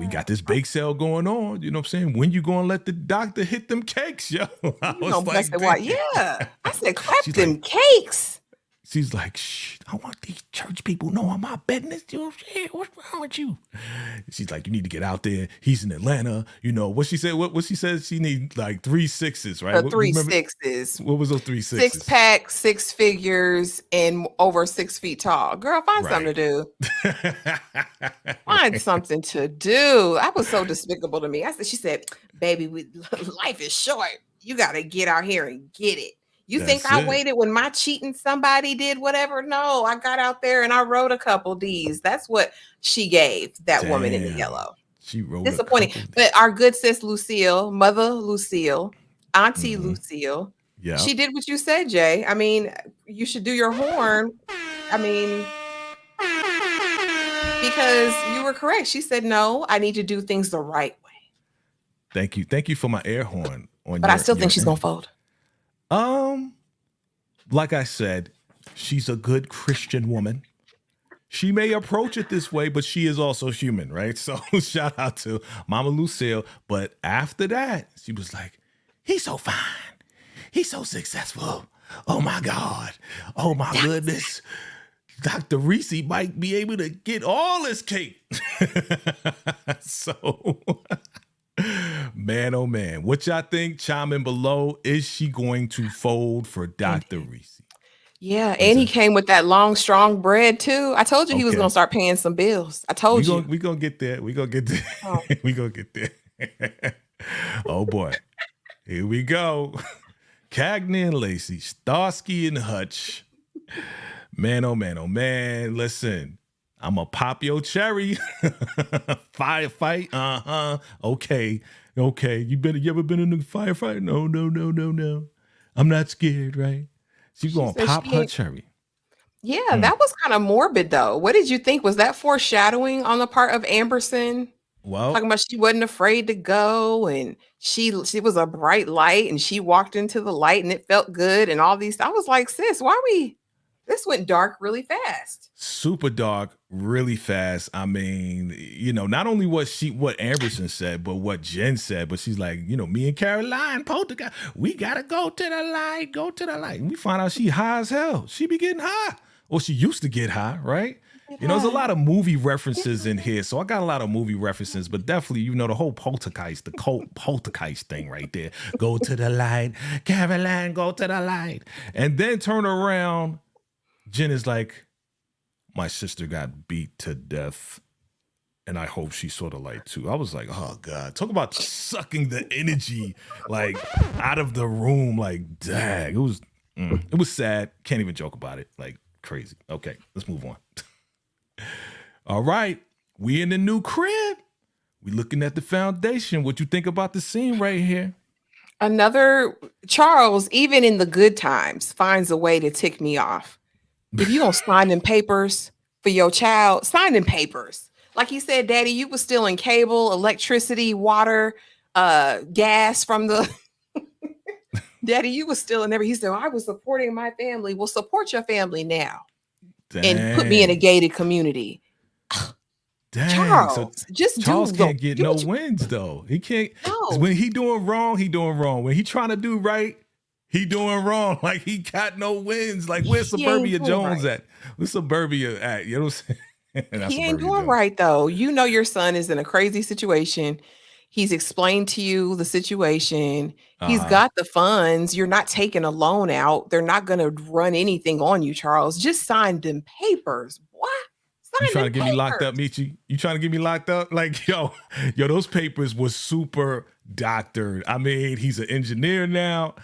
got this bake sale going on. You know what I'm saying? When you gonna let the doctor hit them cakes, yo? I was like, what? Yeah. I said, clap them cakes. She's like, shh, I want these church people know I'm my business. You know what I'm saying? What's wrong with you? She's like, you need to get out there. He's in Atlanta. You know, what she said, what she said, she need like 3 6s, right? 3 6s. What was those 3 6s? 6-pack, 6 figures, and over 6 feet tall. Girl, find something to do. Find something to do. That was so despicable to me. She said, baby, life is short. You got to get out here and get it. You think I waited when my cheating somebody did whatever? No, I got out there and I wrote a couple D's. That's what she gave that woman in the yellow. She wrote disappointing. But our good sis Lucille, Mother Lucille, Auntie Lucille, she did what you said, Jay. I mean, you should do your horn. I mean, because you were correct. She said, no, I need to do things the right way. Thank you. Thank you for my air horn. But I still think she's going to fold. Like I said, she's a good Christian woman. She may approach it this way, but she is also human, right? So shout out to Mama Lucille. But after that, she was like, he's so fine. He's so successful. Oh my God. Oh my goodness. Dr. Reese might be able to get all this cake. So, man, oh man, what y'all think? Chime in below. Is she going to fold for Dr. Reese? Yeah, and he came with that long, strong bread too. I told you he was going to start paying some bills. I told you. We're going to get there. We're going to get there. Oh. We're going to get there. Oh boy. Here we go. Cagney and Lacey, Starsky and Hutch. Man, oh man, oh man. Listen, I'm a pop your cherry. Firefight. Okay. You ever been in a firefight? No. I'm not scared, right? She's gonna pop her cherry. Yeah, that was kind of morbid though. What did you think? Was that foreshadowing on the part of Amberson? Well, talking about she wasn't afraid to go, and she was a bright light, and she walked into the light, and it felt good, and all these. I was like, sis, this went dark really fast. Super dark really fast. I mean, not only what Amberson said, but what Jen said, but she's like, me and Caroline Poltergeist, we gotta go to the light. And we find out she high as hell. She be getting high. Or she used to get high, right? There's a lot of movie references in here. So I got a lot of movie references, but definitely, the whole poltergeist, the cult poltergeist thing right there. Go to the light. Caroline, go to the light. And then turn around. Jen is like, my sister got beat to death, and I hope she saw the light too. I was like, oh God, talk about sucking the energy like out of the room. Like, dang, it was sad. Can't even joke about it. Like, crazy. Okay, let's move on. All right, we in the new crib. We looking at the foundation. What you think about the scene right here? Another Charles, even in the good times, finds a way to tick me off. If you don't sign them papers for your child, sign them papers. Like he said, Daddy, you was stealing cable, electricity, water, gas from the Daddy, you was stealing everything. He said, I was supporting my family. Well, support your family now. Dang. And put me in a gated community. Dang. Charles, so just Charles can't get no wins though. He can't. No. When he doing wrong, he doing wrong. When he trying to do right, he doing wrong. Like he got no wins. Like where's Suburbia Jones at? Where's Suburbia at? You know what I'm saying? He ain't doing right though. Your son is in a crazy situation. He's explained to you the situation. He's Uh-huh. got the funds. You're not taking a loan out. They're not going to run anything on you, Charles. Just sign them papers. What? You Sign trying them to get me locked up, papers. Michi? You trying to get me locked up? Like, yo, those papers was super doctored. I mean, he's an engineer now.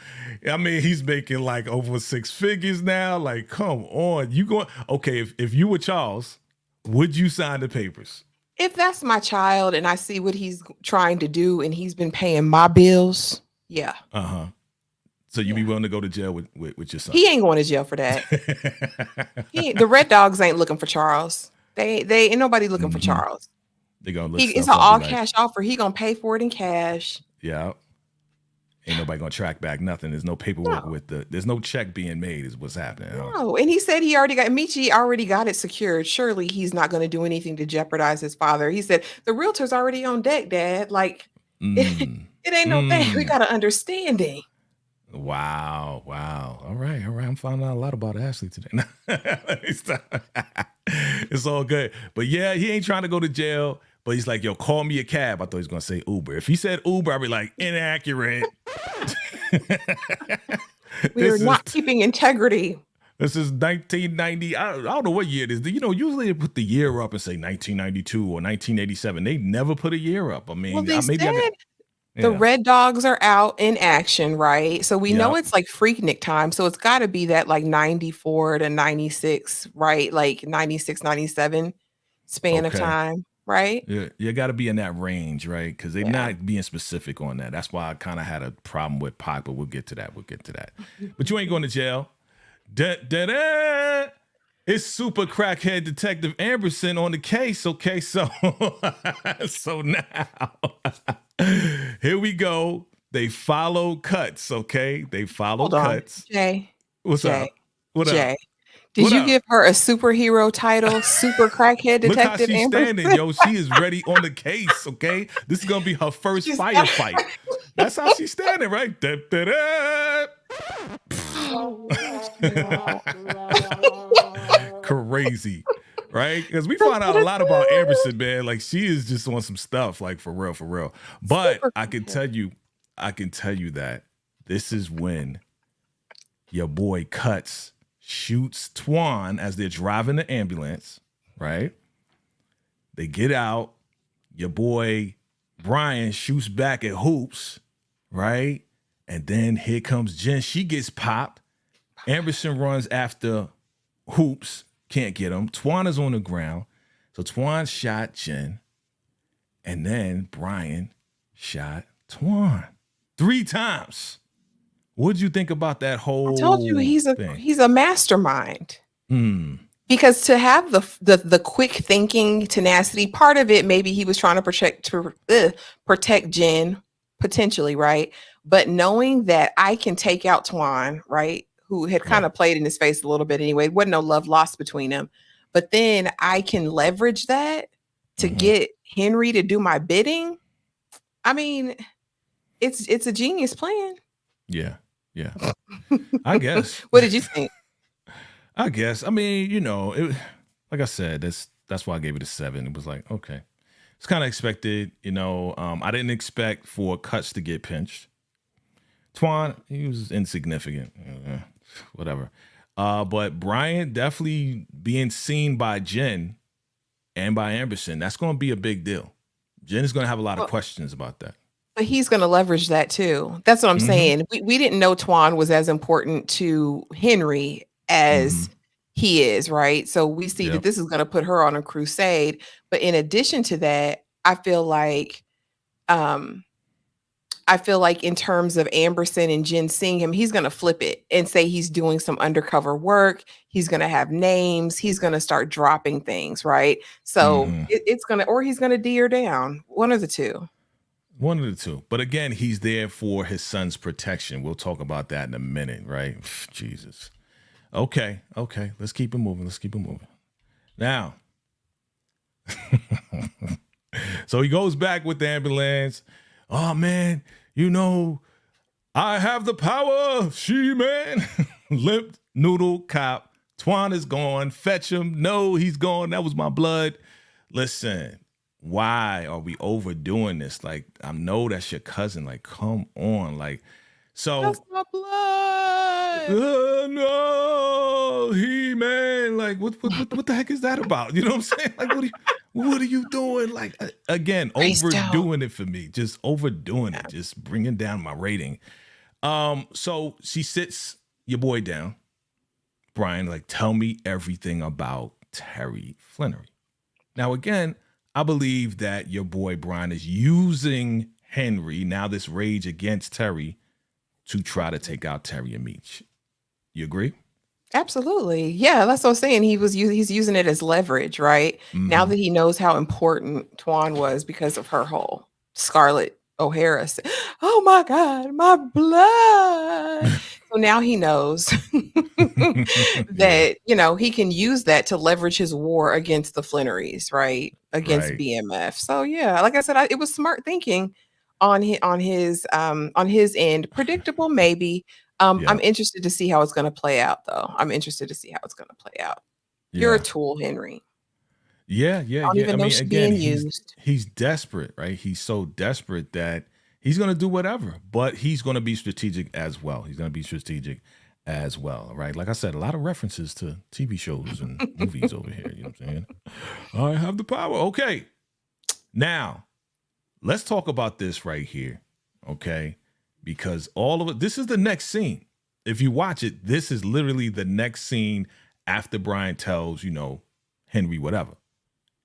I mean, he's making like over six figures now. Like, come on. You going okay, if you were Charles, would you sign the papers? If that's my child and I see what he's trying to do and he's been paying my bills, yeah. Uh-huh. So you be Yeah. willing to go to jail with your son? He ain't going to jail for that. The Red Dogs ain't looking for Charles. They ain't nobody looking for Mhm. Charles. They gonna look It's stuff an up, be all like, cash offer. He gonna pay for it in cash. yeah. Ain't nobody gonna track back nothing. There's no paperwork No, there's no check being made, is what's happening. Huh? no. And he said Michi already got it secured. Surely he's not going to do anything to jeopardize his father. He said the realtor's already on deck, Dad. Like Mm. it ain't no thing. We got an understanding. Wow. All right. I'm finding out a lot about Ashley today. Let me stop. It's all good. But yeah, he ain't trying to go to jail. But he's like, yo, call me a cab. I thought he was gonna say Uber. If he said Uber, I'd be like, inaccurate. We are this is not keeping integrity. this is 1990. I don't know what year it is. You know, usually they put the year up and say 1992 or 1987. They never put a year up. I Well, mean, they maybe I got said the yeah. Red Dogs are out in action, right? So we know Yep. it's like Freaknik time. So it's got to be that like 94 to 96, right? Like 96, 97 span of Okay. time, right? Yeah, you got to be in that range, right? Because they're Yeah. not being specific on that. That's why I kind of had a problem with Pac, but we'll get to that. But you ain't going to jail. Da-da-da! It's super crackhead detective Amberson on the case. Okay, so so now here we go. They follow cuts. Okay, they follow Hold on. cuts. Jay, What's Jay, up? What up? Jay. Did What you up? give her a superhero title? Super crackhead Look how detective she's Amber? standing, yo. She is ready on the case, okay? This is gonna be her first She's firefight. That's how she's standing, right? Da, da, da. Crazy, right? Because we find out a lot about Amberson, man. Like she is just on some stuff, like for real, for real. But Super I can tell you that this is when your boy Cuts shoots Twan as they're driving the ambulance, right? They get out. Your boy Brian shoots back at Hoops, right? And then here comes Jen. She gets popped. Amberson runs after Hoops. Can't get him. Twan is on the ground. So Twan shot Jen. And then Brian shot Twan 3 times. What'd you think about that I whole told you thing? he's a mastermind. Hmm. Because to have the quick thinking tenacity, part of it maybe he was trying to protect Jen potentially, right? But knowing that I can take out Twan, right, who had kind Yeah. of played in his face a little bit anyway, wasn't no love lost between them. But then I can leverage that to Mhm. get Henry to do my bidding. I mean, it's a genius plan. Yeah. Yeah. I guess. What did you think? I guess. I mean, like I said, that's why I gave it a 7. It was like, okay. It's kind of expected, I didn't expect for Cuts to get pinched. Twan, he was insignificant. Whatever. But Brian definitely being seen by Jen and by Amberson, that's going to be a big deal. Jen is going to have a lot of Well, questions about that. but he's going to leverage that too. That's what I'm Mm-hmm. saying. We didn't know Twan was as important to Henry Mm-hmm. as he is, right? So we see that Yep. this is going to put her on a crusade. But in addition to that, um, I feel like in terms of Amberson and Jen seeing him, he's going to flip it and say he's doing some undercover work. He's going to have names. He's going to start dropping things, right? So Mm-hmm. it's going to, or he's going to D her down. One of the two. One of the two. But again, he's there for his son's protection. We'll talk about that in a minute, right? Jesus. Okay. Let's keep it moving. Now, so he goes back with the ambulance. Oh, man, I have the power. She-Man. Limp noodle cop. Twan is gone. Fetch him. No, he's gone. That was my blood. Listen, why are we overdoing this? Like, I know that's your cousin. Like, come on. Like, That's so my blood. no, he man, like what the heck is that about? You know what I'm saying? Like, what are you doing? Like, again, Greystone. overdoing it for me, just overdoing Yeah. it, just bringing down my rating. So she sits your boy down, Brian. Like, tell me everything about Terry Flannery. Now, again, I believe that your boy Brian is using Henry now, this rage against Terry, to try to take out Terry and Meech. You agree? Absolutely. Yeah, that's what I'm saying. He's using it as leverage, right? Now Mm-hmm. that he knows how important Tuan was because of her whole Scarlett O'Hara. Oh my God, my blood. So now he knows Yeah. that, you know, he can use that to leverage his war against the Flannerys, right? Against Right. BMF. So yeah, like I said, it was smart thinking on his end. Predictable, maybe. I'm Yep. interested to see how it's gonna play out, though. I'm interested to see how it's gonna play out. You're a Yeah. tool, Henry. Yeah. Yeah. I don't Yeah. I even know mean, she again, being he's used. he's desperate, right? He's so desperate that he's gonna do whatever, but he's gonna be strategic as well. He's gonna be strategic as well, right? Like I said, a lot of references to TV shows and movies over here. You know what I'm saying? I have the power. Okay. Now, let's talk about this right here. Okay. Because all of it, this is the next scene. If you watch it, this is literally the next scene after Brian tells, Henry whatever.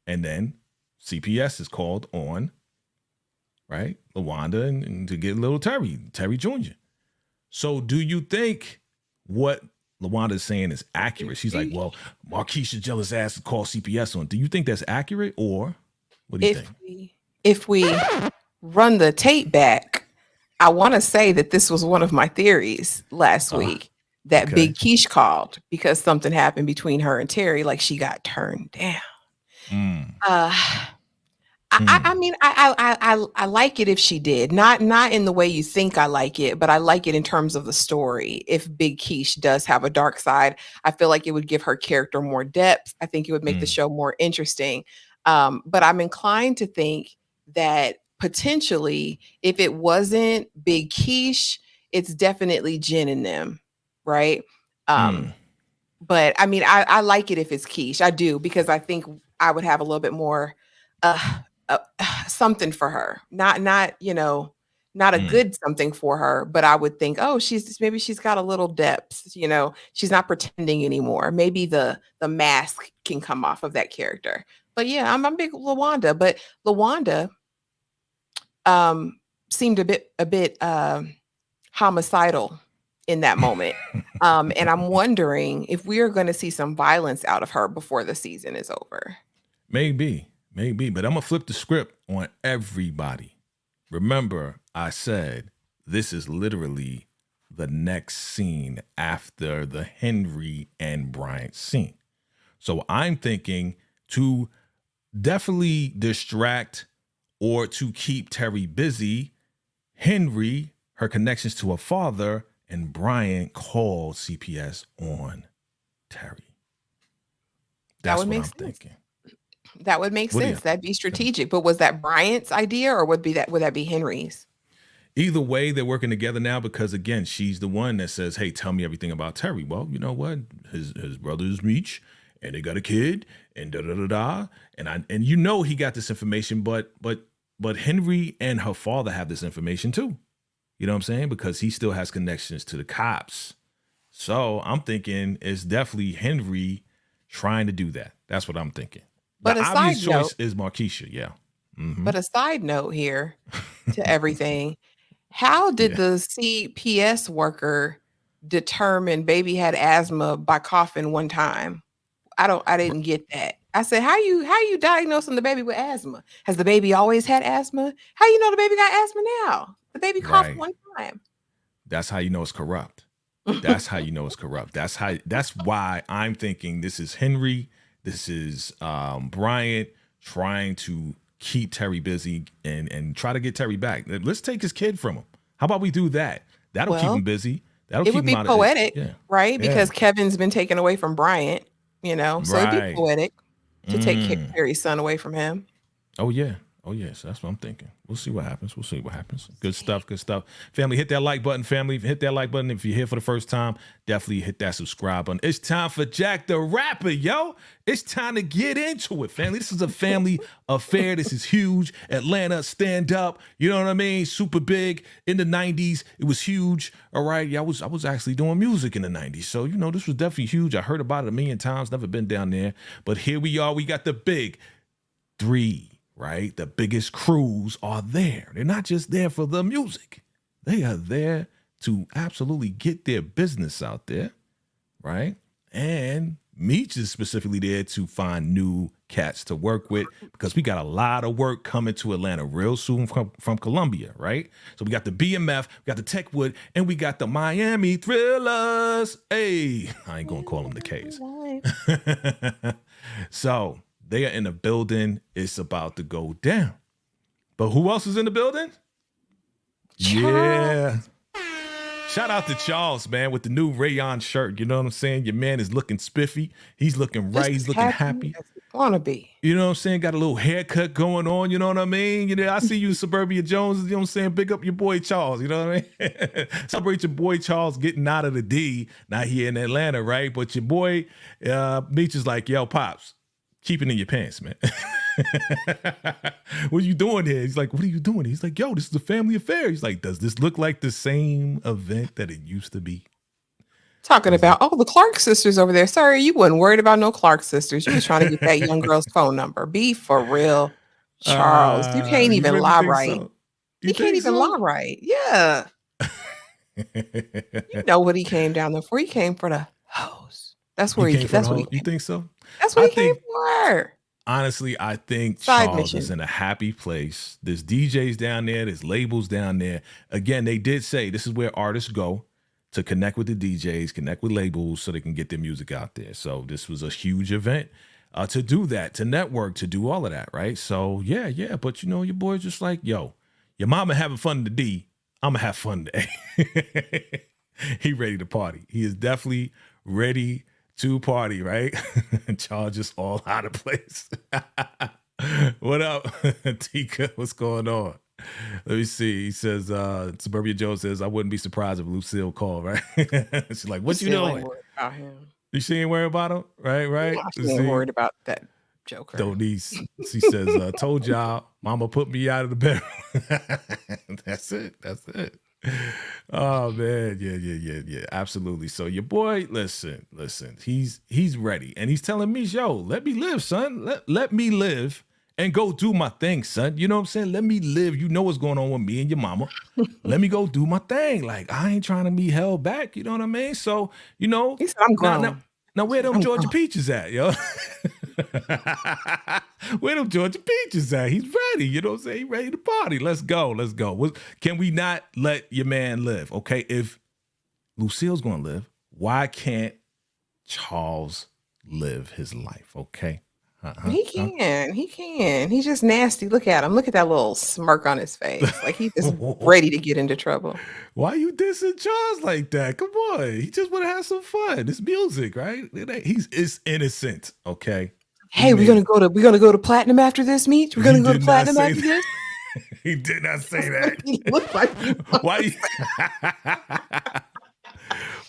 And then CPS is called on, right? LaWanda and to get little Terry Jr. So do you think what LaWanda is saying is accurate? She's like, well, Markeisha jealous ass call CPS on. Do you think that's accurate, or what do you think? If we run the tape back, I want to say that this was one of my theories last Uh, week that okay. Big Keish called because something happened between her and Terry, like she got turned down. Mm, Uh, I mm, mean, I like it if she did. Not in the way you think I like it, but I like it in terms of the story. If Big Keish does have a dark side, I feel like it would give her character more depth. I think it would make the mm, show more interesting. But I'm inclined to think that potentially, if it wasn't Big Keish, it's definitely Jen and them, right? mm, But I mean, I like it if it's quiche. I do because I think I would have a little bit more uh, something for her. Not, not a mm, good something for her, but I would think, oh, maybe she's got a little depth, she's not pretending anymore. Maybe the mask can come off of that character. But yeah, I'm a big LaWanda, but LaWanda um seemed a bit homicidal in that moment. And I'm wondering if we are going to see some violence out of her before the season is over. maybe, but I'm gonna flip the script on everybody. Remember, I said this is literally the next scene after the Henry and Bryant scene. So I'm thinking to definitely distract or to keep Terry busy, Henry, her connections to her father, and Bryant called CPS on Terry. That That's would what make I'm sense. thinking. That would make What do you? sense. That'd be Okay. strategic. But was that Bryant's idea or would that be Henry's? Either way, they're working together now because again, she's the one that says, "Hey, tell me everything about Terry." Well, you know what? His brother's Meech, and they got a kid, and da da da da. And he got this information, but Henry and her father have this information too. You know what I'm saying? Because he still has connections to the cops. So I'm thinking it's definitely Henry trying to do that. That's what I'm thinking. But The a obvious side note, choice is Markeisha. Yeah. Mm-hmm. but a side note here to everything. How did Yeah. the CPS worker determine baby had asthma by coughing one time? I didn't get that. I said, how you diagnosing the baby with asthma? Has the baby always had asthma? How you know the baby got asthma now? The baby coughed Right. one time. That's how you know it's corrupt. That's how you know it's corrupt. That's why I'm thinking this is Henry, this is Bryant trying to keep Terry busy and try to get Terry back. Let's take his kid from him. How about we do that? That'll keep Well, him busy. That'll it keep would him be out of it. poetic, Yeah. right? Yeah. Because Kevin's been taken away from Bryant, so it'd be Right. poetic to take Mm. Terry's son away from him. Oh yeah. Oh yes, that's what I'm thinking. We'll see what happens. We'll see what happens. Good stuff. Good stuff. Family, hit that like button. Family, hit that like button. If you're here for the first time, definitely hit that subscribe button. It's time for Jack the Rapper, yo. It's time to get into it, family. This is a family affair. This is huge. Atlanta, stand up. You know what I mean? Super big in the '90s. It was huge. All right. Yeah, I was actually doing music in the '90s, so this was definitely huge. I heard about it a million times. Never been down there, but here we are. We got the big three. Right? The biggest crews are there. They're not just there for the music. They are there to absolutely get their business out there. Right? And Meech is specifically there to find new cats to work with because we got a lot of work coming to Atlanta real soon from Columbia, right? So we got the BMF, we got the Techwood, and we got the Miami Thrillers. Hey, I ain't gonna call them the K's. So they are in the building. It's about to go down. But who else is in the building? Charles. Yeah. Shout out to Charles, man, with the new rayon shirt. You know what I'm saying? Your man is looking spiffy. He's looking right. He's looking happy. Wanna be. You know what I'm saying? Got a little haircut going on. You know what I mean? I see you, Suburbia Jones. You know what I'm saying? Big up your boy Charles. You know what I mean? Celebrate your boy Charles getting out of the D. Not here in Atlanta, right? But your boy Meech is like, yo, Pops, keep it in your pants, man. What are you doing here? He's like, what are you doing? He's like, yo, this is a family affair. He's like, does this look like the same event that it used to be? Talking about, the Clark sisters over there. Sorry, you wasn't worried about no Clark sisters. You was trying to get that young girl's phone number. Be for real, Charles. You can't even lie right. So? You can't even lie right. Yeah. You know what he came down there for? He came for the hoes. That's where he. That's what he. You think so? That's what he came for. Honestly, I think Charles is in a happy place. There's DJs down there. There's labels down there. Again, they did say this is where artists go to connect with the DJs, connect with labels so they can get their music out there. So this was a huge event to do that, to network, to do all of that, right? So yeah. But your boy's just like, yo, your mama having fun in the D. I'm going to have fun today. He ready to party. He is definitely ready to party, right? Charles just all out of place. What up, Tika? What's going on? Let me see. He says, Suburbia Joe says, I wouldn't be surprised if Lucille called, right? She's like, what you doing? About him. She ain't worried about him, right? She ain't worried about that joker. Don't need. She says, told y'all, mama put me out of the bed. That's it. Oh man, yeah, absolutely. So your boy, listen, he's ready, and he's telling me, yo, let me live, son. Let me live and go do my thing, son. You know what I'm saying? Let me live. You know what's going on with me and your mama. Let me go do my thing. Like I ain't trying to be held back. You know what I mean? So he said, I'm grown. Now where them Georgia Peaches at, yo? Where them Georgia Peaches at? He's ready. You know what I'm saying? He's ready to party. Let's go. Can we not let your man live? Okay, if Lucille's going to live, why can't Charles live his life? Okay. He can. He's just nasty. Look at him. Look at that little smirk on his face. Like he's just ready to get into trouble. Why you dissing Charles like that? Come on. He just want to have some fun. It's music, right? It's innocent. Okay. Hey, we're gonna go to platinum after this, Meech. We're gonna go to platinum after this. He did not say that. He looked like why?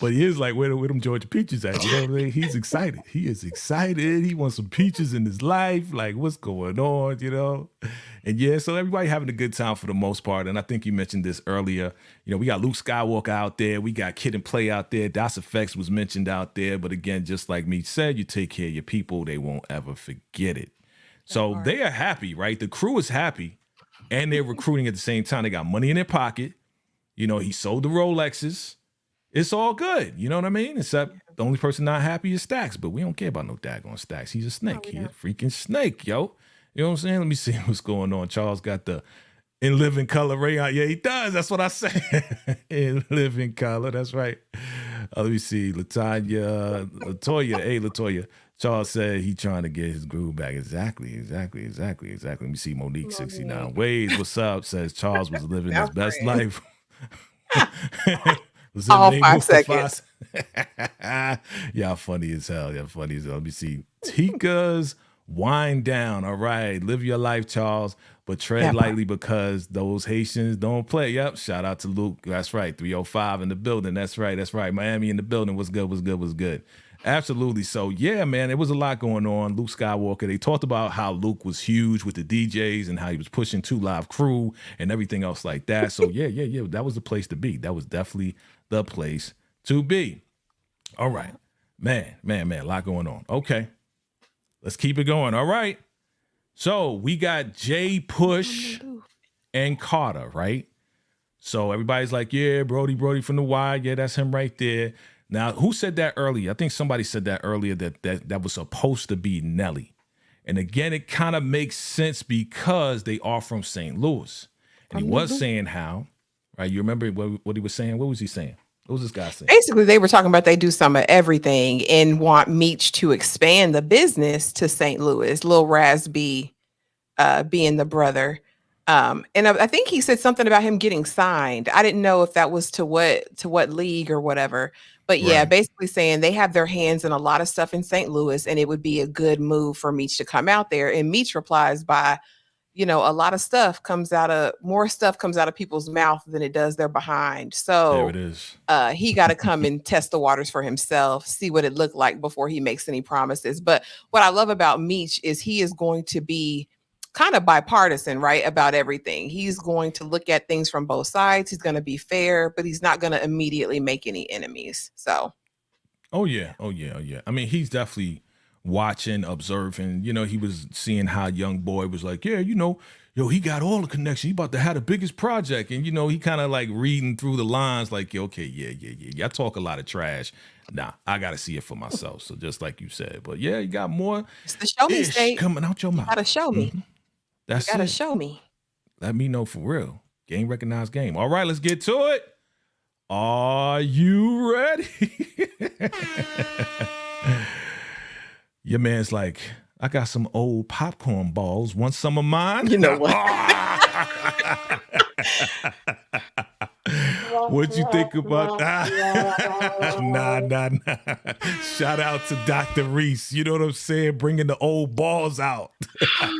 But he is like, where them Georgia Peaches at? You know what I mean? He's excited. He is excited. He wants some peaches in his life. Like, what's going on, And yeah, so everybody having a good time for the most part. And I think you mentioned this earlier. We got Luke Skywalker out there. We got Kid and Play out there. Das EFX was mentioned out there. But again, just like me said, you take care of your people. They won't ever forget it. So they are happy, right? The crew is happy. And they're recruiting at the same time. They got money in their pocket. He sold the Rolexes. It's all good. You know what I mean? Except the only person not happy is Stacks, but we don't care about no daggone Stacks. He's a snake. He's a freaking snake, yo. You know what I'm saying? Let me see what's going on. Charles got the In Living Color rayon. Yeah, he does. That's what I said. In Living Color. That's right. Let me see. Latoya. Hey, Latoya. Charles said he trying to get his groove back. Exactly. Let me see. Monique 69 Ways. What's up? Says Charles was living his best life. All 5 seconds. Y'all funny as hell. Let me see. Tika's Wind down. All right. Live your life, Charles, but tread That part. lightly because those Haitians don't play. Yep. Shout out to Luke. That's right. 305 in the building. That's right. That's right. Miami in the building. What's good? What's good? What's good? Absolutely. So, yeah, man, it was a lot going on. Luke Skywalker, they talked about how Luke was huge with the DJs and how he was pushing 2 Live Crew and everything else like that. So, yeah. That was the place to be. That was definitely the place to be. All right. Man, a lot going on. Okay. Let's keep it going. All right. So we got Jay Push and Carter, right? So everybody's like, yeah, Brody from the Y. Yeah, that's him right there. Now, who said that earlier? I think somebody said that earlier that was supposed to be Nelly. And again, it kind of makes sense because they are from St. Louis. And he was saying how, right? You remember what he was saying? What was he saying? What was this guy saying? Basically, they were talking about they do some of everything and want Meech to expand the business to St. Louis. Lil Raz being the brother. And I think he said something about him getting signed. I didn't know if that was to what league or whatever. But yeah, Right. basically saying they have their hands in a lot of stuff in St. Louis, and it would be a good move for Meech to come out there. And Meech replies by, a lot of more stuff comes out of people's mouth than it does their behind. There it So is. he got to come and test the waters for himself, see what it looked like before he makes any promises. But what I love about Meech is he is going to be kind of bipartisan, right? About everything. He's going to look at things from both sides. He's going to be fair, but he's not going to immediately make any enemies. So, Oh yeah. I mean, he's definitely watching, observing. He was seeing how Young Boy was like, yeah, he got all the connections. He about to have the biggest project, and he kind of like reading through the lines, like, yeah, okay, yeah. I talk a lot of trash. Nah, I gotta see it for myself. So just like you said, but yeah, you got more it's the show me ish state. coming out your You mouth. got to show me. Mhm. You That's got to it. show me. Let me know for real. Game recognized game. All right, let's get to it. Are you ready? Your man's like, I got some old popcorn balls. Want some of mine? You know what? What'd you think about that? Nah. Shout out to Dr. Reese. You know what I'm saying? Bringing the old balls out.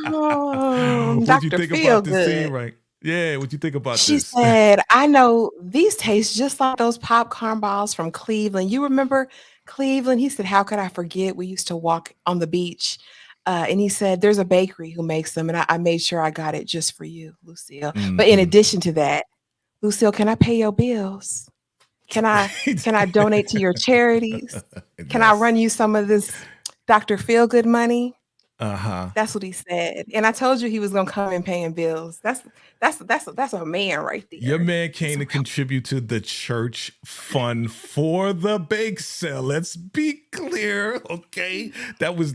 What'd you Dr. think about this scene, Feelgood. right? Yeah, what'd you think about She this? said, I know these taste just like those popcorn balls from Cleveland. You remember Cleveland? He said, how could I forget? We used to walk on the beach. And he said, there's a bakery who makes them. And I made sure I got it just for you, Lucille. But in Mhm. addition to that, Lucille, can I pay your bills? Can I donate to your charities? Can I Yes. run you some of this Dr. Feelgood money? Uh-huh. That's what he said. And I told you he was gonna come and paying bills. That's a man right Your there. man That's came a to real contribute to the church fund for the bake sale. Let's be clear, okay? That was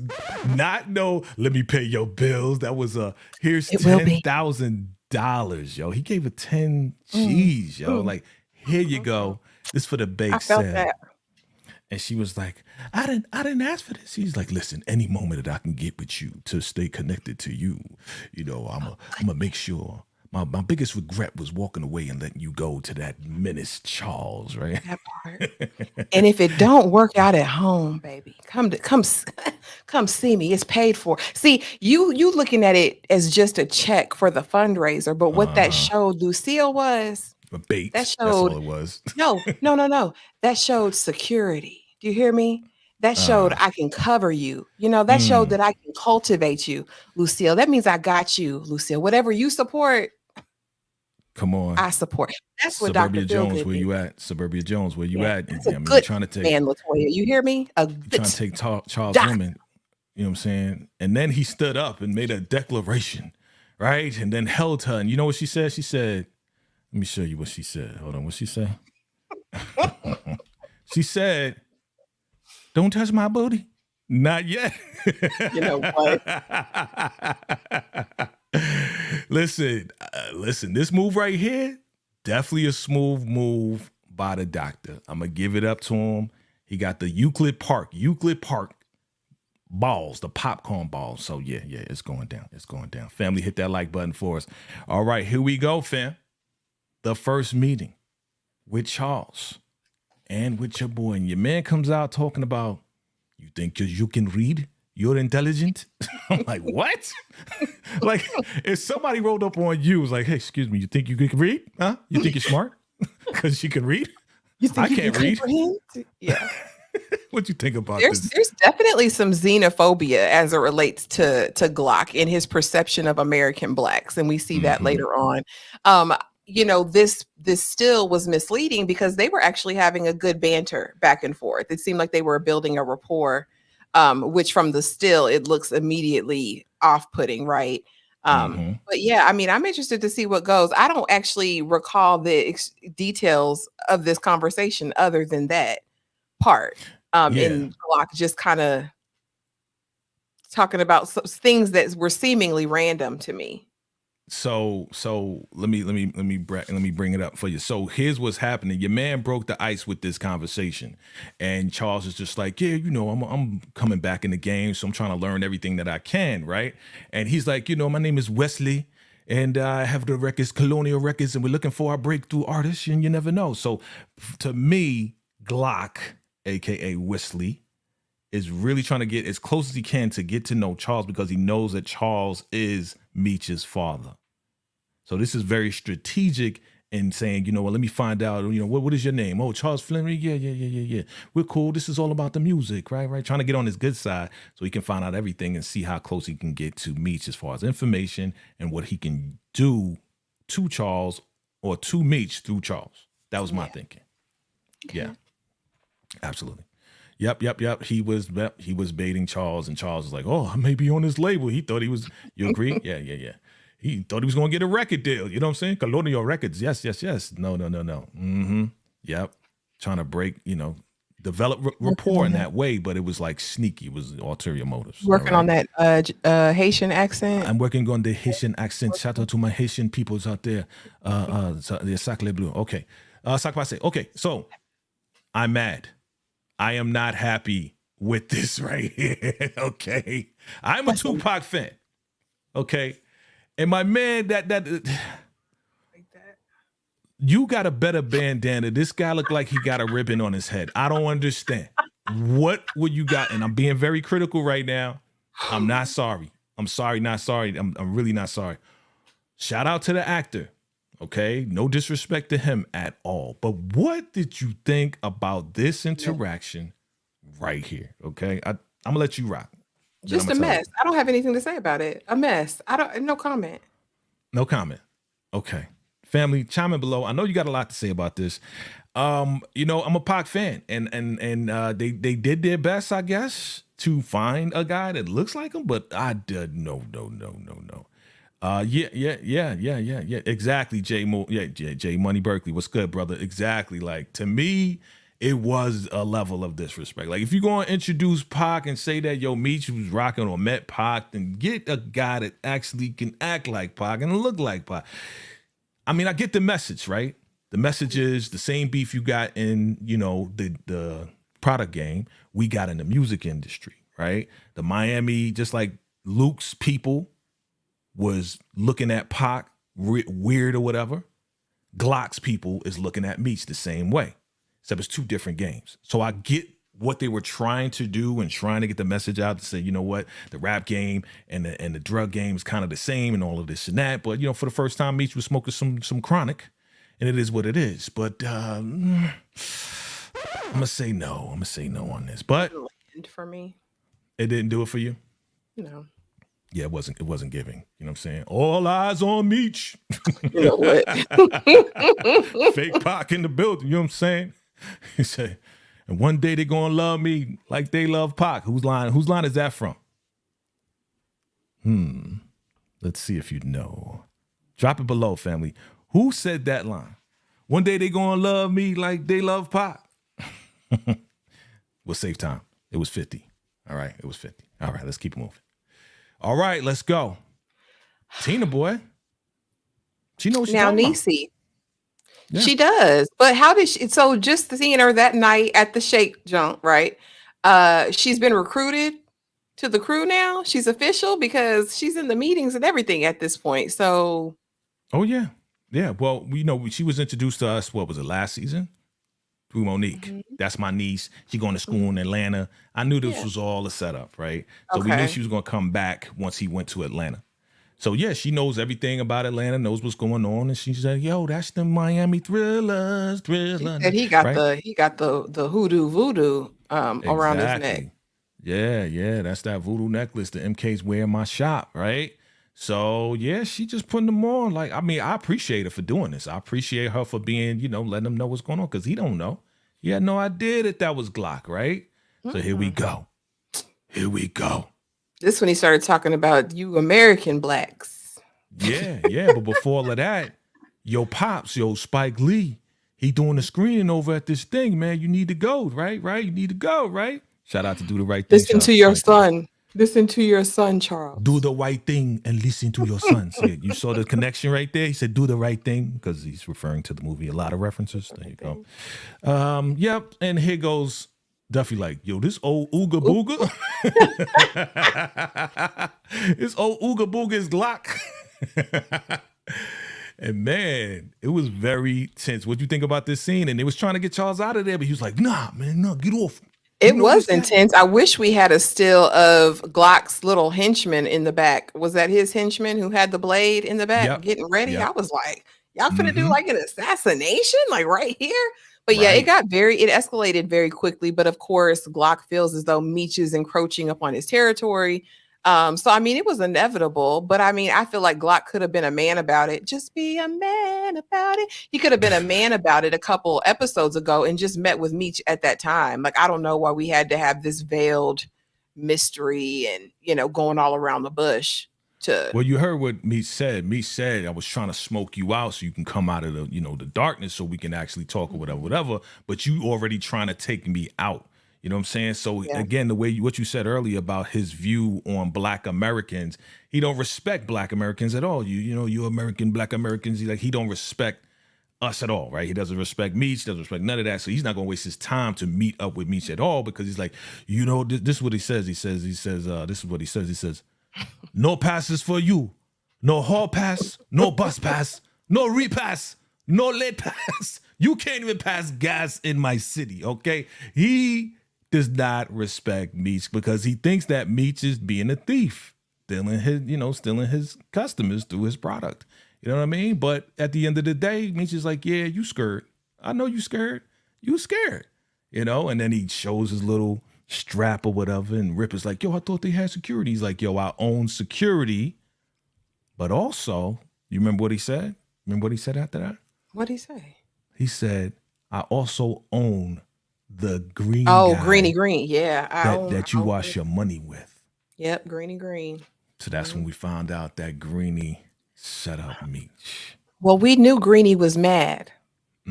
not let me pay your bills. That was here's it will be. $10,000, yo. He gave her 10 G's, yo. Mm. Like, here you go. This for the I bake felt sale. that. And she was like, I didn't ask for this. He's like, listen, any moment that I can get with you to stay connected to you, I'm gonna make sure. My biggest regret was walking away and letting you go to that menace Charles, right? That part. And if it don't work out at home, baby, come see me. It's paid for. See, you looking at it as just a check for the fundraiser, but what that Uh-huh. showed Lucille was A that bait. That's all showed it was. no. That showed security. Do you hear me? That showed Uh, I can cover you. That showed mm, that I can cultivate you, Lucille. That means I got you, Lucille. Whatever you support, come on. I support. That's what Dr. Suburbia Jones, Feelgood where did. you at? Suburbia Jones, where you Yeah, at? that's a I mean, good man, Latoya. You hear me? A you good trying to take Charles doc. woman. You know what I'm saying? And then he stood up and made a declaration, right? And then held her. And you know what she said? She said, let me show you what she said. Hold on. What she say? She said, don't touch my booty. Not yet. You know what? Listen, this move right here, definitely a smooth move by the doctor. I'm going to give it up to him. He got the Euclid Park balls, the popcorn balls. So yeah, it's going down. It's going down. Family, hit that like button for us. All right, here we go, fam. The first meeting with Charles and with your boy. And your man comes out talking about, you think 'cause you can read, you're intelligent. I'm like, what? Like, if somebody rolled up on you, was like, hey, excuse me, you think you can read? Huh? You think you're smart? Because you can read? You think I you can't can read. comprehend? Yeah. What you think about There's this? there's definitely some xenophobia as it relates to Glock and his perception of American blacks, and we see that Mhm. later on. Um, this still was misleading because they were actually having a good banter back and forth. It seemed like they were building a rapport, which from the still it looks immediately off-putting, right? Mhm. But yeah, I mean, I'm interested to see what goes. I don't actually recall the details of this conversation other than that part. Yeah. And Glock just kinda talking about things that were seemingly random to me. So let me bring it up for you. So here's what's happening. Your man broke the ice with this conversation, and Charles is just like, yeah, I'm coming back in the game, so I'm trying to learn everything that I can, right? And he's like, my name is Wesley, and I have the records, Colonial Records, and we're looking for our breakthrough artists, and you never know. So to me, Glock, aka Wesley, is really trying to get as close as he can to get to know Charles because he knows that Charles is Meech's father. So this is very strategic in saying, well, let me find out, what is your name? Oh, Charles Fleming. Yeah. We're cool. This is all about the music, right? Right. Trying to get on his good side so he can find out everything and see how close he can get to Meech as far as information and what he can do to Charles or to Meech through Charles. That was my thinking. Okay. Yeah, absolutely. Yep. He was baiting Charles, and Charles was like, "Oh, I may be on his label." He thought he was. You agree? Yeah. He thought he was going to get a record deal. You know what I'm saying? Colonial Records. Yes. No. Mm-hmm. Yep. Trying to break, develop rapport in that way, but it was like sneaky. It was ulterior motives. Working on that Haitian accent. I'm working on the Haitian accent. Shout out to my Haitian peoples out there. The Sacre Bleu. Okay. Sac Passe. Okay. So I'm mad. I am not happy with this right here. Okay. I'm a Tupac fan. Okay. And my man, you got a better bandana. This guy looked like he got a ribbon on his head. I don't understand. What would you got? And I'm being very critical right now. I'm not sorry. I'm sorry, not sorry. I'm really not sorry. Shout out to the actor. Okay. No disrespect to him at all. But what did you think about this interaction right here? Okay. I'm going to let you rock. Just a mess. I don't have anything to say about it. A mess. No comment. No comment. Okay. Family, chime in below. I know you got a lot to say about this. I'm a Pac fan, and they did their best, I guess, to find a guy that looks like him, but I did no. Yeah. Exactly, Jay Money Berkeley. What's good, brother? Exactly. Like, to me, it was a level of disrespect. Like, if you're going to introduce Pac and say that, Meech was rocking or met Pac, then get a guy that actually can act like Pac and look like Pac. I mean, I get the message, right? The message is the same beef you got in, the product game, we got in the music industry, right? The Miami, just like Luke's people was looking at Pac weird or whatever, Glock's people is looking at Meech the same way. Except it's two different games. So I get what they were trying to do and trying to get the message out to say, you know what, the rap game and the drug game is kind of the same and all of this and that. But, for the first time, Meech was smoking some chronic, and it is what it is. But I'm going to say no. I'm going to say no on this. But for me, it didn't do it for you? No. Yeah, it wasn't giving. You know what I'm saying? All eyes on Meech. You know what? Fake Pac in the building. You know what I'm saying? He said, and one day they're gonna love me like they love Pac. Whose line is that from? Let's see if you know. Drop it below, family. Who said that line? One day they gonna love me like they love Pac. We'll save time. It was 50. All right, it was 50. All right, let's keep moving. All right, let's go. Tina boy. She knows what she's now, talking about. Niecy. Yeah. She does. But how did she? So just seeing her that night at the Shake junk, right? She's been recruited to the crew now. She's official because she's in the meetings and everything at this point. So. Oh, yeah. Yeah. Well, she was introduced to us, what was it, last season? through Monique. Mhm. That's my niece. She going to Mhm. school in Atlanta. I knew this Yeah. was all a setup, right? So we knew Okay. she was going to come back once he went to Atlanta. So yeah, she knows everything about Atlanta, knows what's going on, and she said, "Yo, that's the Miami Thrillers, She said right?" he got the hoodoo voodoo around his neck. Exactly. Yeah, that's that voodoo necklace the MK's wear in my shop, right? So yeah, she just putting them on. Like, I mean, I appreciate her for doing this. I appreciate her for being, letting him know what's going on because he don't know. He had no idea that was Glock, right? So here we Mm-mm. go. Here we go. This when he started talking about you American blacks. Yeah. But before all of that, yo, Pops, Spike Lee, he doing the screening over at this thing, man. You need to go, right? Right? You need to go, right? Shout out to Do the Right Thing. Listen Shout out to to your Spike Lee. son. Listen to your son, Do Charles. the right thing and listen to your sons. Yeah, you saw the connection right there. He said, "Do the right thing," because he's referring to the movie. A lot of references. There you go. Yep. And here goes Duffy. Like, yo, this old Ooga Booga. This old Ooga Booga is Glock. And man, it was very tense. What do you think about this scene? And they was trying to get Charles out of there, but he was like, "Nah, man, no, get off." It was this guy? intense. I wish we had a still of Glock's little henchman in the back. Was that his henchman who had the blade in the back Yep. getting ready? I Yep. was like, y'all finna do Mhm. like an assassination, like right here? But yeah, Right. it escalated very quickly. But of course, Glock feels as though Meech is encroaching upon his territory. So I mean, it was inevitable, but I mean, I feel like Glock could have been a man about it. Just be a man about it. He could have been a man about it a couple episodes ago and just met with Meech at that time. Like, I don't know why we had to have this veiled mystery and going all around the bush to Well, you heard what Meech said. Meech said, "I was trying to smoke you out so you can come out of the, the darkness so we can actually talk or whatever. But you already trying to take me out. You know what I'm saying? So yeah. again, the way what you said earlier about his view on Black Americans, he don't respect Black Americans at all. You American Black Americans, he don't respect us at all, right? He doesn't respect Meech, doesn't respect none of that. So he's not gonna waste his time to meet up with Meech at all because he's like, this is what he says. This is what he says. He says, "No passes for you. No hall pass, no bus pass, no repass, no late pass. You can't even pass gas in my city," okay? He does not respect Meech because he thinks that Meech is being a thief, stealing his customers through his product. You know what I mean? But at the end of the day, Meech is like, "Yeah, you scared. I know you scared. You scared." And then he shows his little strap or whatever, and Rip is like, "Yo, I thought they had security." He's like, "Yo, I own security, but also," you remember what he said? Remember what he said after that? What'd he say? He said, "I also own the green Oh, guy Greeny Green. Yeah. that you I own wash your money with." Yep, Greeny Green. So that's when we found out that Greeny set up Meech. Well, we knew Greeny was mad.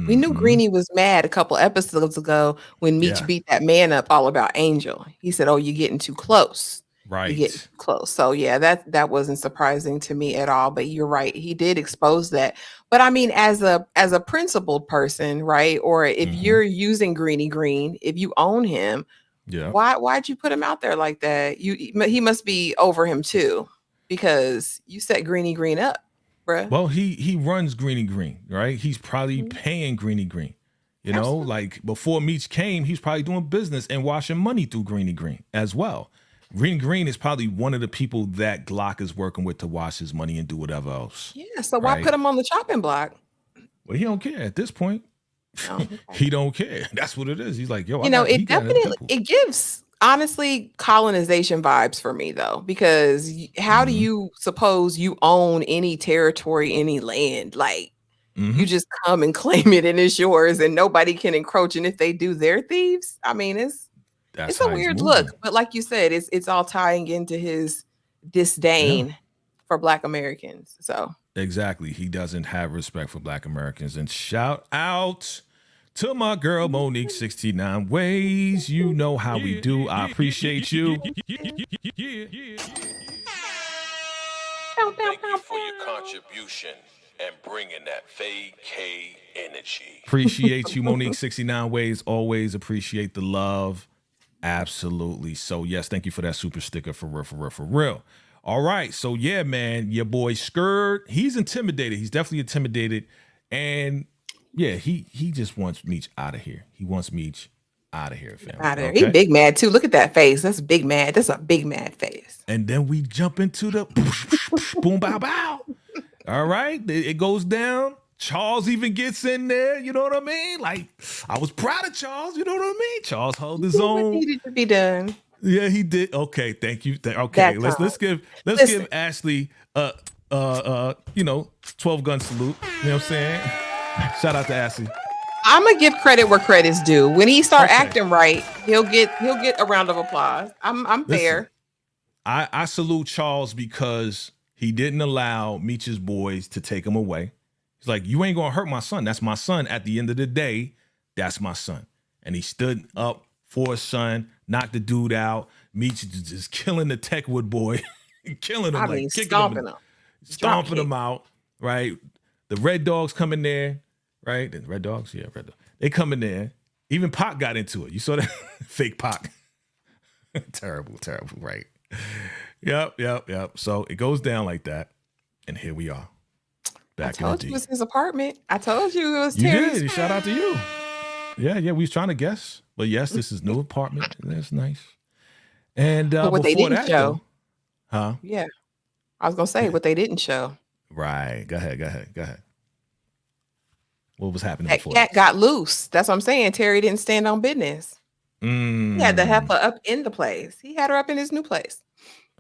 We knew Mhm. Greeny was mad a couple episodes ago when Meech Yeah. beat that man up all about Angel. He said, "Oh, you're getting too close. You're getting Right. too close." So yeah, that wasn't surprising to me at all. But you're right, he did expose that. But I mean, as a principled person, right? Or if Mhm. you're using Greeny Green, if you own him, Yeah. why'd you put him out there like that? He must be over him too, because you set Greeny Green up, bruh. Well, he runs Greeny Green, right? He's probably Mhm. paying Greeny Green. Absolutely. Like before Meech came, he's probably doing business and washing money through Greeny Green as well. Greeny Green is probably one of the people that Glock is working with to wash his money and do whatever else. Yeah, so why Right. put him on the chopping block? Well, he don't care at this point. Oh, okay. He don't care. That's what it is. He's like, "Yo, It he got them definitely people." it gives honestly colonization vibes for me though, because how do Mhm. you suppose you own any territory, any land? Like you Mhm. just come and claim it and it's yours and nobody can encroach. And if they do, they're thieves. I mean, That's it's a how he's weird look, moving. but like you said, it's all tying into his Yeah. disdain for Black Americans. So Exactly. He doesn't have respect for Black Americans. And shout out to my girl Monique 69 Ways. You know how we do. I appreciate you. Thank you for your contribution and bringing that K energy. Appreciate you, Monique 69 Ways. Always appreciate the love. Absolutely. So, yes, thank you for that super sticker for real, for real, for real. All right. So, yeah, man, your boy Skurd, he's intimidated. He's definitely intimidated. And Yeah, he just wants Meech out of here. He wants Meech out of here, family. Out of there. He big mad too. Look at that face. That's big mad. That's a big mad face. And then we jump into the boom, bow, bow. All right, it goes down. Charles even gets in there. You know what I mean? Like, I was proud of Charles. You know what I mean? Charles held his own. What needed to be done. Yeah, he did. Okay, thank you. Okay, let's give Ashley 12 gun salute. You know what I'm saying? Shout out to Ashley. I'm gonna give credit where credit's due. When he start acting right, he'll get a round of applause. I'm fair. I salute Charles because he didn't allow Meech's boys to take him away. He's like, you ain't gonna hurt my son. That's my son. At the end of the day, that's my son. And he stood up for his son, knocked the dude out. Meech just killing the Techwood boy, killing him, stomping him out. Right, the Red Dogs come in there. Right, the Red Dogs, yeah, Red Dogs. They come in there. Even Pac got into it. You saw that fake Pac. terrible, right? Yep. So it goes down like that, and here we are. I told you it was his apartment. I told you it was Terry's. You did. Shout out to you. Yeah. We was trying to guess, but yes, this is new apartment. That's nice. And but what they didn't show, huh? Yeah, I was gonna say what they didn't show. Right. Go ahead. What was happening that before? Cat got loose. That's what I'm saying. Terry didn't stand on business. He had the heifer up in the place. He had her up in his new place.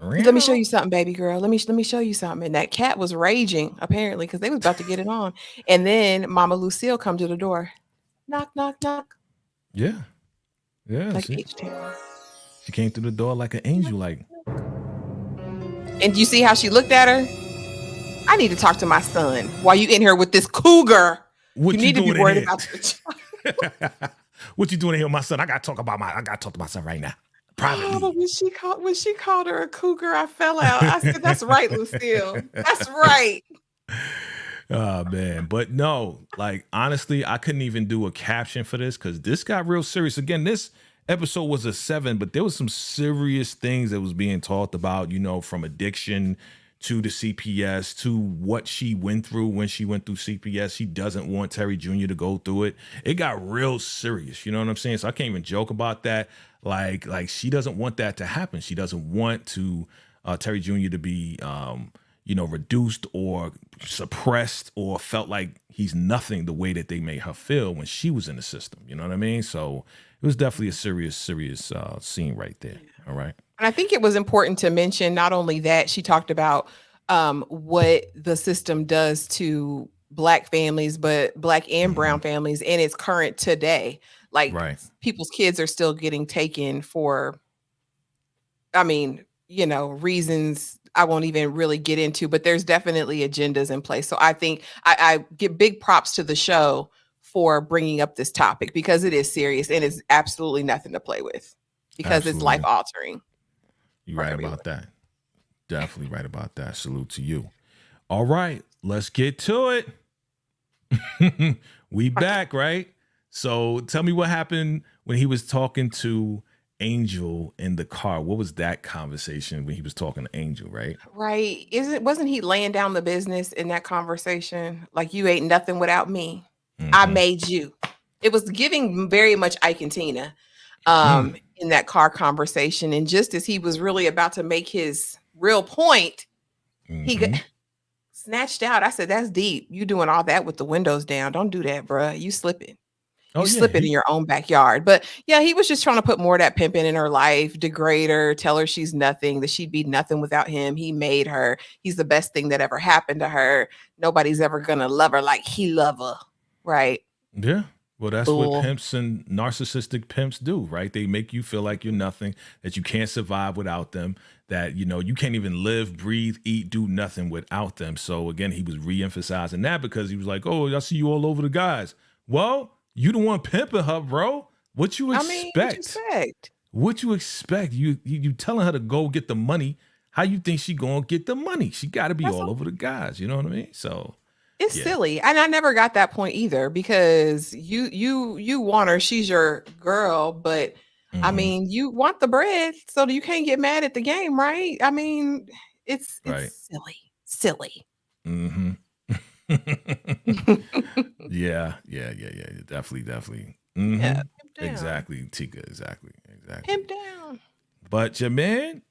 Really? Let me show you something, baby girl. Let me show you something. And that cat was raging, apparently, because they was about to get it on. And then Mama Lucille come to the door. Knock, knock, knock. Yeah. Like she came through the door like an angel, like. And you see how she looked at her? I need to talk to my son while you in here with this cougar. What you need to be worried about the child. What you doing here with my son? I gotta talk to my son right now. Privately. Oh, but when she called her a cougar, I fell out. I said, that's right, Lucille. That's right. Oh man. But no, like honestly, I couldn't even do a caption for this because this got real serious. Again, this episode was a 7, but there was some serious things that was being talked about, from addiction to the CPS, to what she went through when she went through CPS. She doesn't want Terry Jr. to go through it. It got real serious. You know what I'm saying? So I can't even joke about that. Like she doesn't want that to happen. She doesn't want to Terry Jr. to be, reduced or suppressed or felt like he's nothing the way that they made her feel when she was in the system. You know what I mean? So it was definitely a serious scene right there. All right. And I think it was important to mention not only that, she talked about what the system does to Black families, but Black and brown families in its current today. Like people's kids are still getting taken for, reasons I won't even really get into, but there's definitely agendas in place. So I think I give big props to the show for bringing up this topic because it is serious and it's absolutely nothing to play with because it's life altering. You're right about that. Definitely right about that. Salute to you. All right, let's get to it. We back, right? So tell me what happened when he was talking to Angel in the car. What was that conversation when he was talking to Angel, right? Right. Wasn't he laying down the business in that conversation? Like, you ain't nothing without me. I made you. It was giving very much Ike and Tina in that car conversation. And just as he was really about to make his real point, he got snatched out. I said, that's deep. You doing all that with the windows down. Don't do that, bruh. You slipping. Slipping in your own backyard. But yeah, he was just trying to put more of that pimping in her life, degrade her, tell her she's nothing, that she'd be nothing without him. He made her. He's the best thing that ever happened to her. Nobody's ever going to love her like he love her. Right. Yeah. Well, that's what pimps and narcissistic pimps do, right? They make you feel like you're nothing, that you can't survive without them, that, you can't even live, breathe, eat, do nothing without them. So again, he was re-emphasizing that because he was like, oh, I see you all over the guys. Well, you the one pimping her, bro. What you expect? What you expect? You telling her to go get the money. How you think she gonna get the money? She got to be all over the guys. You know what I mean? So it's silly. And I never got that point either because you want her. She's your girl. But I mean, you want the bread. So you can't get mad at the game, right? I mean, it's silly. Mm-hmm. Yeah, yeah, yeah, yeah. Definitely, definitely. Yeah, Hmm. pimp down. Exactly, Tika. Exactly, exactly. Pimp down. But your man,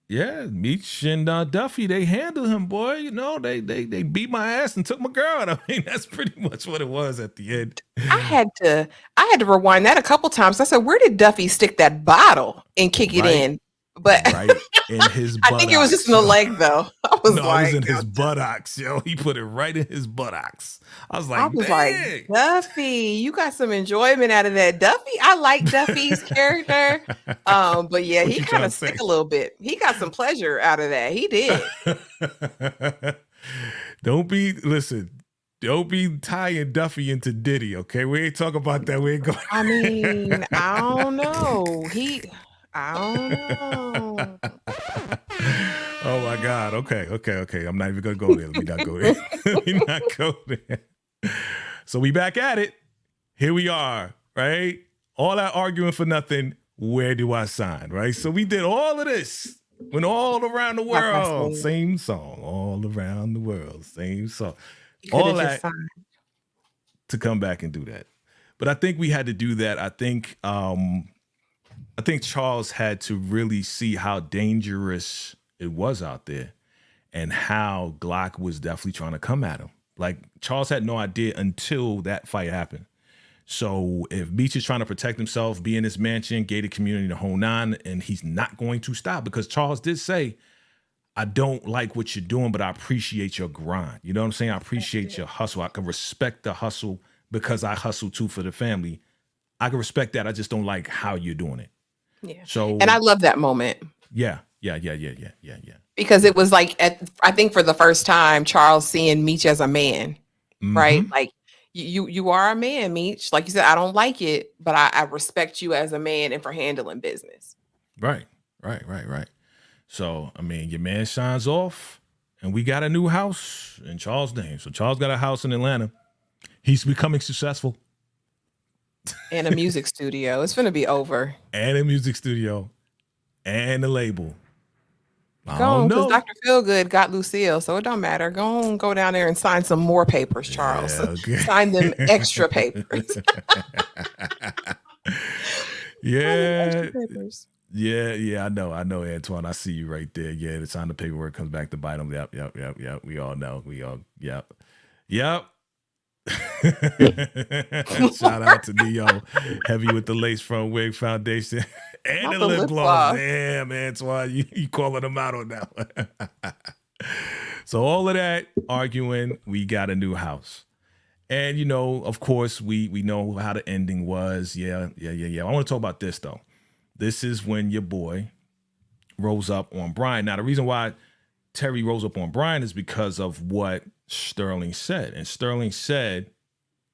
yeah, Meech and Duffy, they handled him, boy. You know, they beat my ass and took my girl. I mean, that's pretty much what it was at the end. I had to I had to rewind that a couple times. I said, "Where did Duffy stick that bottle and kick it Right, in?" But right in his I think it was just in buttocks. the Yo. leg, though. I was No, it was like, in his buttocks, yo. He put it right in his buttocks. I was like, dang. Duffy, you got some enjoyment out of that. Duffy, I like Duffy's character. But yeah, What he you kind trying of to say? sick a little bit. He got some pleasure out of that. He did. Listen, don't be tying Duffy into Diddy, okay? We ain't talking about that. We ain't going. I mean, I don't know. I don't know. Oh my God. Okay, okay, okay. I'm not even gonna go there. Let me not go there. Let me not go there. So we back at it. Here we are, right? All that arguing for nothing. Where do I sign? Right? So we did all of this. Went all around the Like I world. said, Same song. All around the world. Same song. he could All have just that signed. to come back and do that. But I think we had to do that. I think Charles had to really see how dangerous it was out there and how Glock was definitely trying to come at him. Like Charles had no idea until that fight happened. So if Meech is trying to protect himself, be in his mansion, gated community, the whole nine, and he's not going to stop because Charles did say, I don't like what you're doing, but I appreciate your grind. You know what I'm saying? I appreciate your hustle. I can respect the hustle because I hustle too for the family. I can respect that. I just don't like how you're doing it. Yeah. And I So love that moment yeah, yeah, yeah, yeah, yeah, yeah, yeah. because it was like I think for the first time, Charles seeing Meech as a man, right? Mm-hmm. Like you are a man, Meech. Like you said, I don't like it, but I respect you as a man and for handling business. Right, right, right, right. So I mean, your man shines off, and we got a new house in Charles' name. So Charles got a house in Atlanta. He's becoming successful. And a music studio. It's gonna be over. And a music studio and a label. I Go don't on, because know. Dr. Feelgood got Lucille, so it don't matter. Go on, go down there and sign some more papers, Charles. Yeah, okay. Sign them extra papers. Yeah. Extra papers. Yeah, yeah, I know, Antoine. I see you right there. Yeah, the time the paperwork comes back to bite him. Yep, yep, yep, yep. We all know. Yep. Yep. Shout out to Neo, heavy with the lace front wig foundation and Not the the lip lip gloss. gloss. Damn, Antoine, you calling them out on that one. So all of that arguing, we got a new house. And you know, of course, we know how the ending was. Yeah. I want to talk about this though. This is when your boy rose up on Brian. Now, the reason why Terry rose up on Brian is because of what Sterling said. And Sterling said,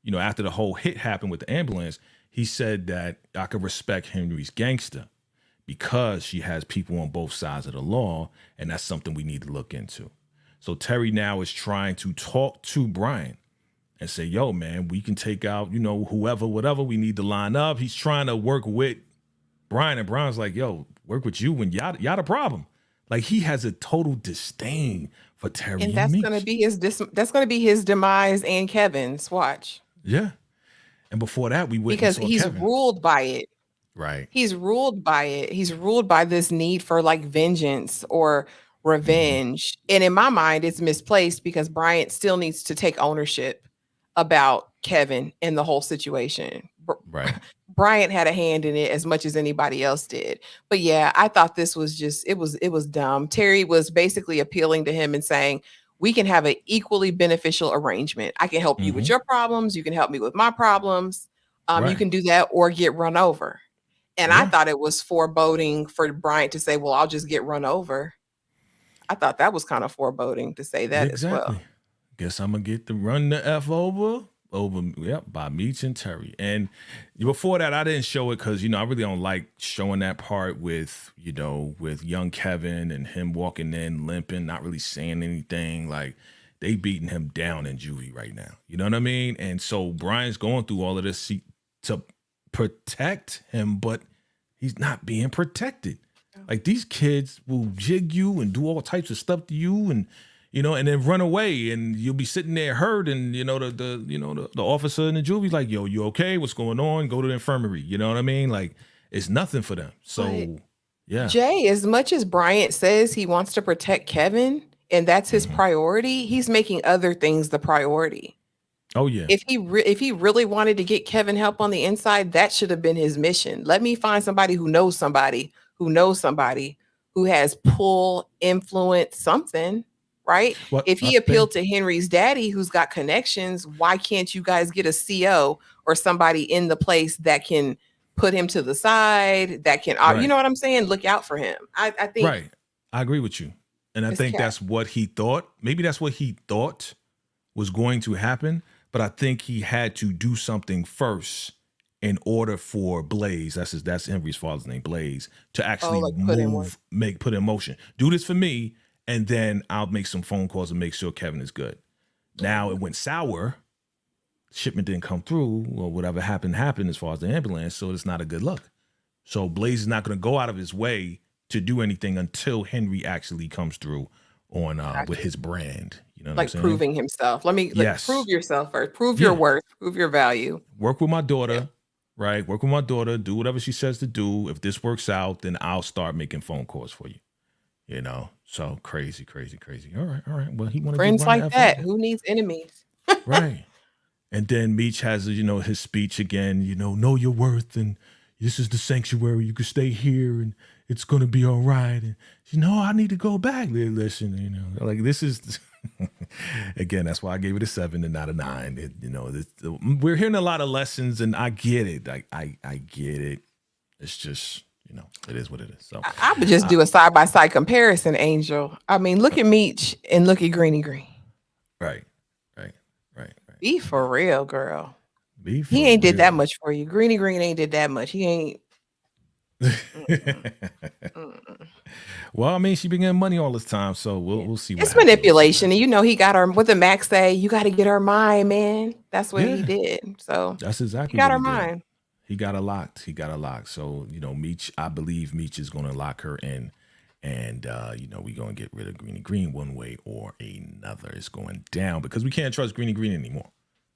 you know, after the whole hit happened with the ambulance, he said that I could respect Henry's gangster because she has people on both sides of the law, and that's something we need to look into. So Terry now is trying to talk to Brian and say, yo, man, we can take out, you know, whoever, whatever, we need to line up. He's trying to work with Brian, and Brian's like, yo, work with you when y'all the problem. Like he has a total disdain for Terry And and that's Meech. gonna be that's gonna be his demise and Kevin's. Watch. Yeah. And before that, we went Because and saw he's Kevin. ruled by it. Right. He's ruled by it. He's ruled by this need for like vengeance or revenge. And in my mind, it's misplaced because Bryant still needs to take ownership about Kevin and the whole situation. Right. Bryant had a hand in it as much as anybody else did. But yeah, I thought this was just it was dumb. Terry was basically appealing to him and saying, we can have an equally beneficial arrangement. I can help you with your problems, you can help me with my problems. You Right. can do that or get run over. And I Yeah. thought it was foreboding for Bryant to say, well, I'll just get run over. I thought that was kind of foreboding to say that as Exactly. well. Guess I'm gonna get to run the F over, by Meech and Terry. And before that, I didn't show it because, you know, I really don't like showing that part with, you know, with young Kevin and him walking in limping, not really saying anything. Like they beating him down in juvie right now. You know what I mean? And so Brian's going through all of this to protect him, but he's not being protected. Like these kids will jig you and do all types of stuff to you, and and then run away, and you'll be sitting there hurt, and the officer in the juvie like, yo, you okay? What's going on? Go to the infirmary. You know what I mean? Like, it's nothing for them. So But yeah. Jay, as much as Bryant says he wants to protect Kevin and that's his Mhm. priority, he's making other things the priority. Oh yeah. If he really wanted to get Kevin help on the inside, that should have been his mission. Let me find somebody who knows somebody who knows somebody who has pull, influence, something, right? Well, If I he appealed think to Henry's daddy who's got connections, why can't you guys get a CO or somebody in the place that can put him to the side, that can, you right. know what I'm saying? Look out for him. I think Right. I agree with you. And I it's think cat. that's what he thought. Maybe that's what he thought was going to happen. But I think he had to do something first in order for Blaze, that's Henry's father's name, Blaze, to Oh, actually like put in work. put in motion. Do this for me, and then I'll make some phone calls and make sure Kevin is good. Now it went sour. Shipment didn't come through, or whatever happened as far as the ambulance. So it's not a good look. So Blaze is not going to go out of his way to do anything until Henry actually comes through on with Gotcha. his brand. You know what I'm Like saying? proving himself. Let me like prove Yes. yourself first. Prove your Yeah. worth. Prove your value. Work with my Yeah. daughter, right? Work with my daughter. Do whatever she says to do. If this works out, then I'll start making phone calls for you. So crazy, crazy, crazy. All right. Well, he want to give Friends Brian like F that. up. Who needs enemies? Right. And then Meech has, his speech again, know your worth, and this is the sanctuary. You can stay here and it's going to be all right. And, I need to go back. Listen, like this is, again, that's why I gave it a 7 and not a 9. We're hearing a lot of lessons, and I get it. I get it. It's just, it is what it is. So I would just do a side by side comparison, Angel. I mean, look at Meech and look at Greeny Green. right. Be for real, girl. Be for He ain't did that real. much for you. Greeny Green ain't did that much. He ain't. Well, I mean, she been getting money all this time, so we'll see what It's happens. manipulation. And he got her. What the Max say? You got to get her mind, man. That's what he Yeah, did. So that's he exactly got what her he did. mind. He got her locked. So, Meech, I believe Meech is going to lock her in. And, we're going to get rid of Greeny Green one way or another. It's going down because we can't trust Greeny Green anymore.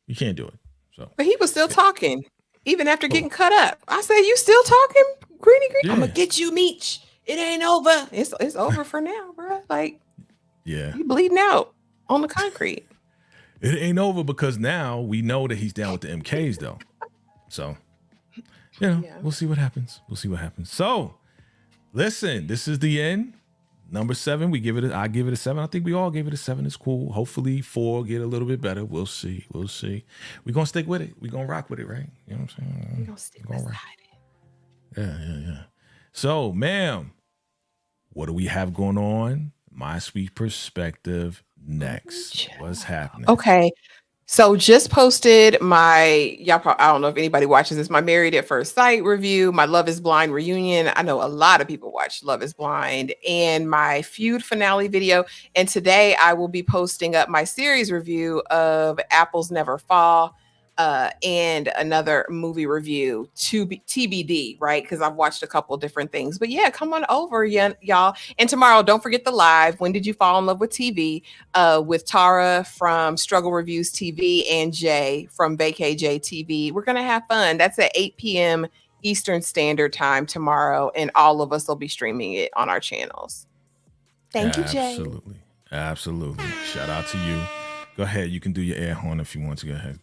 You can't do it. So, But he was still talking, even after getting cut up. I said, "You still talking, Greeny Green? I'm yeah. gonna get you, Meech. It ain't over. It's over for now, bro. Like Yeah. you bleeding out on the concrete." It ain't over because now we know that he's down with the MKs, though. So, Yeah. we'll see what happens. So, listen, this is the end. Number 7, I give it a 7. I think we all gave it a 7. It's cool. Hopefully 4 get a little bit better. We'll see. We're going to stick with it. We're going to rock with it, right? You know what I'm saying? We gonna stick We're gonna beside rock. Yeah. So, ma'am, what do we have going on? My Sweet Perspective next. What's happening? Okay. So just posted I don't know if anybody watches this, my Married at First Sight review, my Love is Blind reunion. I know a lot of people watch Love is Blind, and my Feud finale video. And today I will be posting up my series review of Apples Never Fall, and another movie review to be TBD, right? Because I've watched a couple different things. But yeah, come on over, y'all. And tomorrow, don't forget the live. When did you fall in love with TV? With Tara from Struggle Reviews TV and Jay from VacayJ TV. We're gonna have fun. That's at 8 p.m. Eastern Standard Time tomorrow, and all of us will be streaming it on our channels. Thank you, Jay. Absolutely. Shout out to you. Go ahead. You can do your air horn if you want to. Go ahead.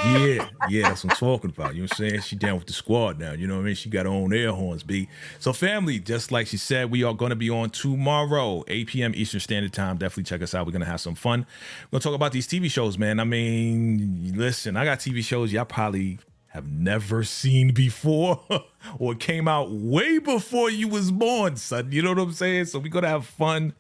Yeah, that's what I'm talking about. You know what I'm saying? She down with the squad now. You know what I mean? She got her own air horns, B. So, family, just like she said, we are going to be on tomorrow, 8 p.m. Eastern Standard Time. Definitely check us out. We're going to have some fun. We're going to talk about these TV shows, man. I mean, listen, I got TV shows y'all probably have never seen before or came out way before you was born, son. You know what I'm saying? So we're going to have fun.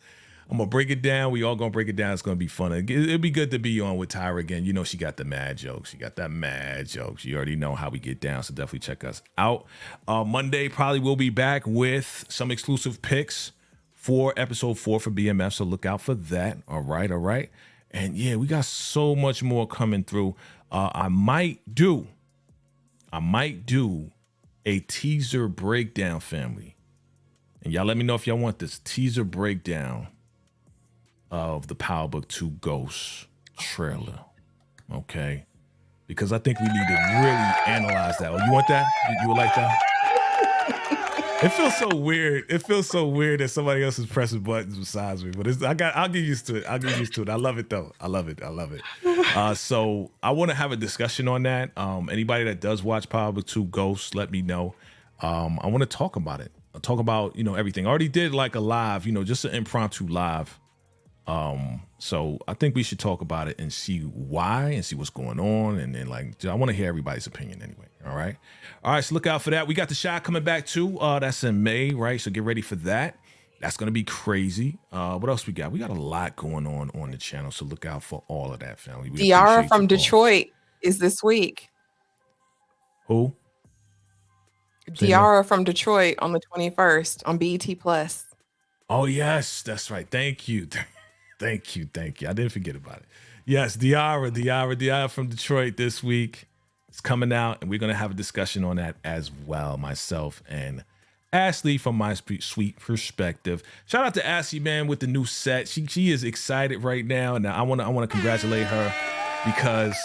I'm going to break it down. We all going to break it down. It's going to be fun. It'll be good to be on with Tyra again. You know, she got the mad jokes. She got that mad jokes. You already know how we get down, so definitely check us out. Monday, probably we'll be back with some exclusive picks for episode 4 for BMF, so look out for that. All right. And yeah, we got so much more coming through. I might do a teaser breakdown, family. And y'all let me know if y'all want this teaser breakdown of the Power Book 2 Ghost trailer. Okay? Because I think we need to really analyze that. Oh, you want that? You would like that? It feels so weird. It feels so weird that somebody else is pressing buttons besides me. But I'll get used to it. I'll get used to it. I love it though. I love it. So I want to have a discussion on that. Anybody that does watch Power Book 2 Ghosts, let me know. I want to talk about it. I'll talk about, everything. I already did like a live, just an impromptu live. So I think we should talk about it and see why and see what's going on. And then I want to hear everybody's opinion anyway. All right. So look out for that. We got The Chi coming back too. That's in May, right? So get ready for that. That's going to be crazy. What else we got? We got a lot going on the channel. So look out for all of that, family. Diara from Detroit is this week. Who? Diara from Detroit on the 21st on BET Plus. Oh, yes. That's right. Thank you. Thank you. I didn't forget about it. Yes, Diara from Detroit this week. It's coming out, and we're going to have a discussion on that as well, myself and Ashley from My Sweet Perspective. Shout out to Ashley, man, with the new set. She is excited right now, and I want to congratulate her because,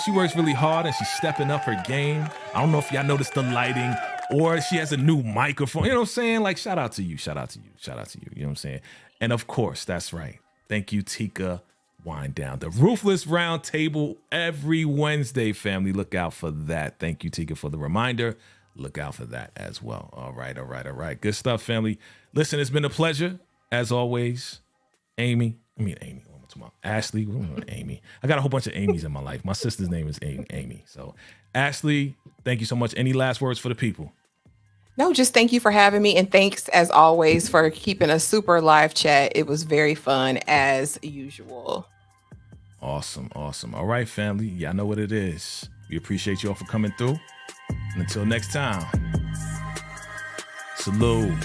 she works really hard, and she's stepping up her game. I don't know if y'all noticed the lighting, or she has a new microphone. You know what I'm saying? Shout out to you. You know what I'm saying? And of course, that's right. Thank you, Tika Wind Down. The Ruthless Round Table every Wednesday, family. Look out for that. Thank you, Tika, for the reminder. Look out for that as well. All right. Good stuff, family. Listen, it's been a pleasure, as always. Ashley. Amy. I got a whole bunch of Amy's in my life. My sister's name is Amy. So, Ashley, thank you so much. Any last words for the people? No, just thank you for having me. And thanks, as always, for keeping a super live chat. It was very fun, as usual. Awesome. All right, family. Y'all know what it is. We appreciate you all for coming through. And until next time, salute.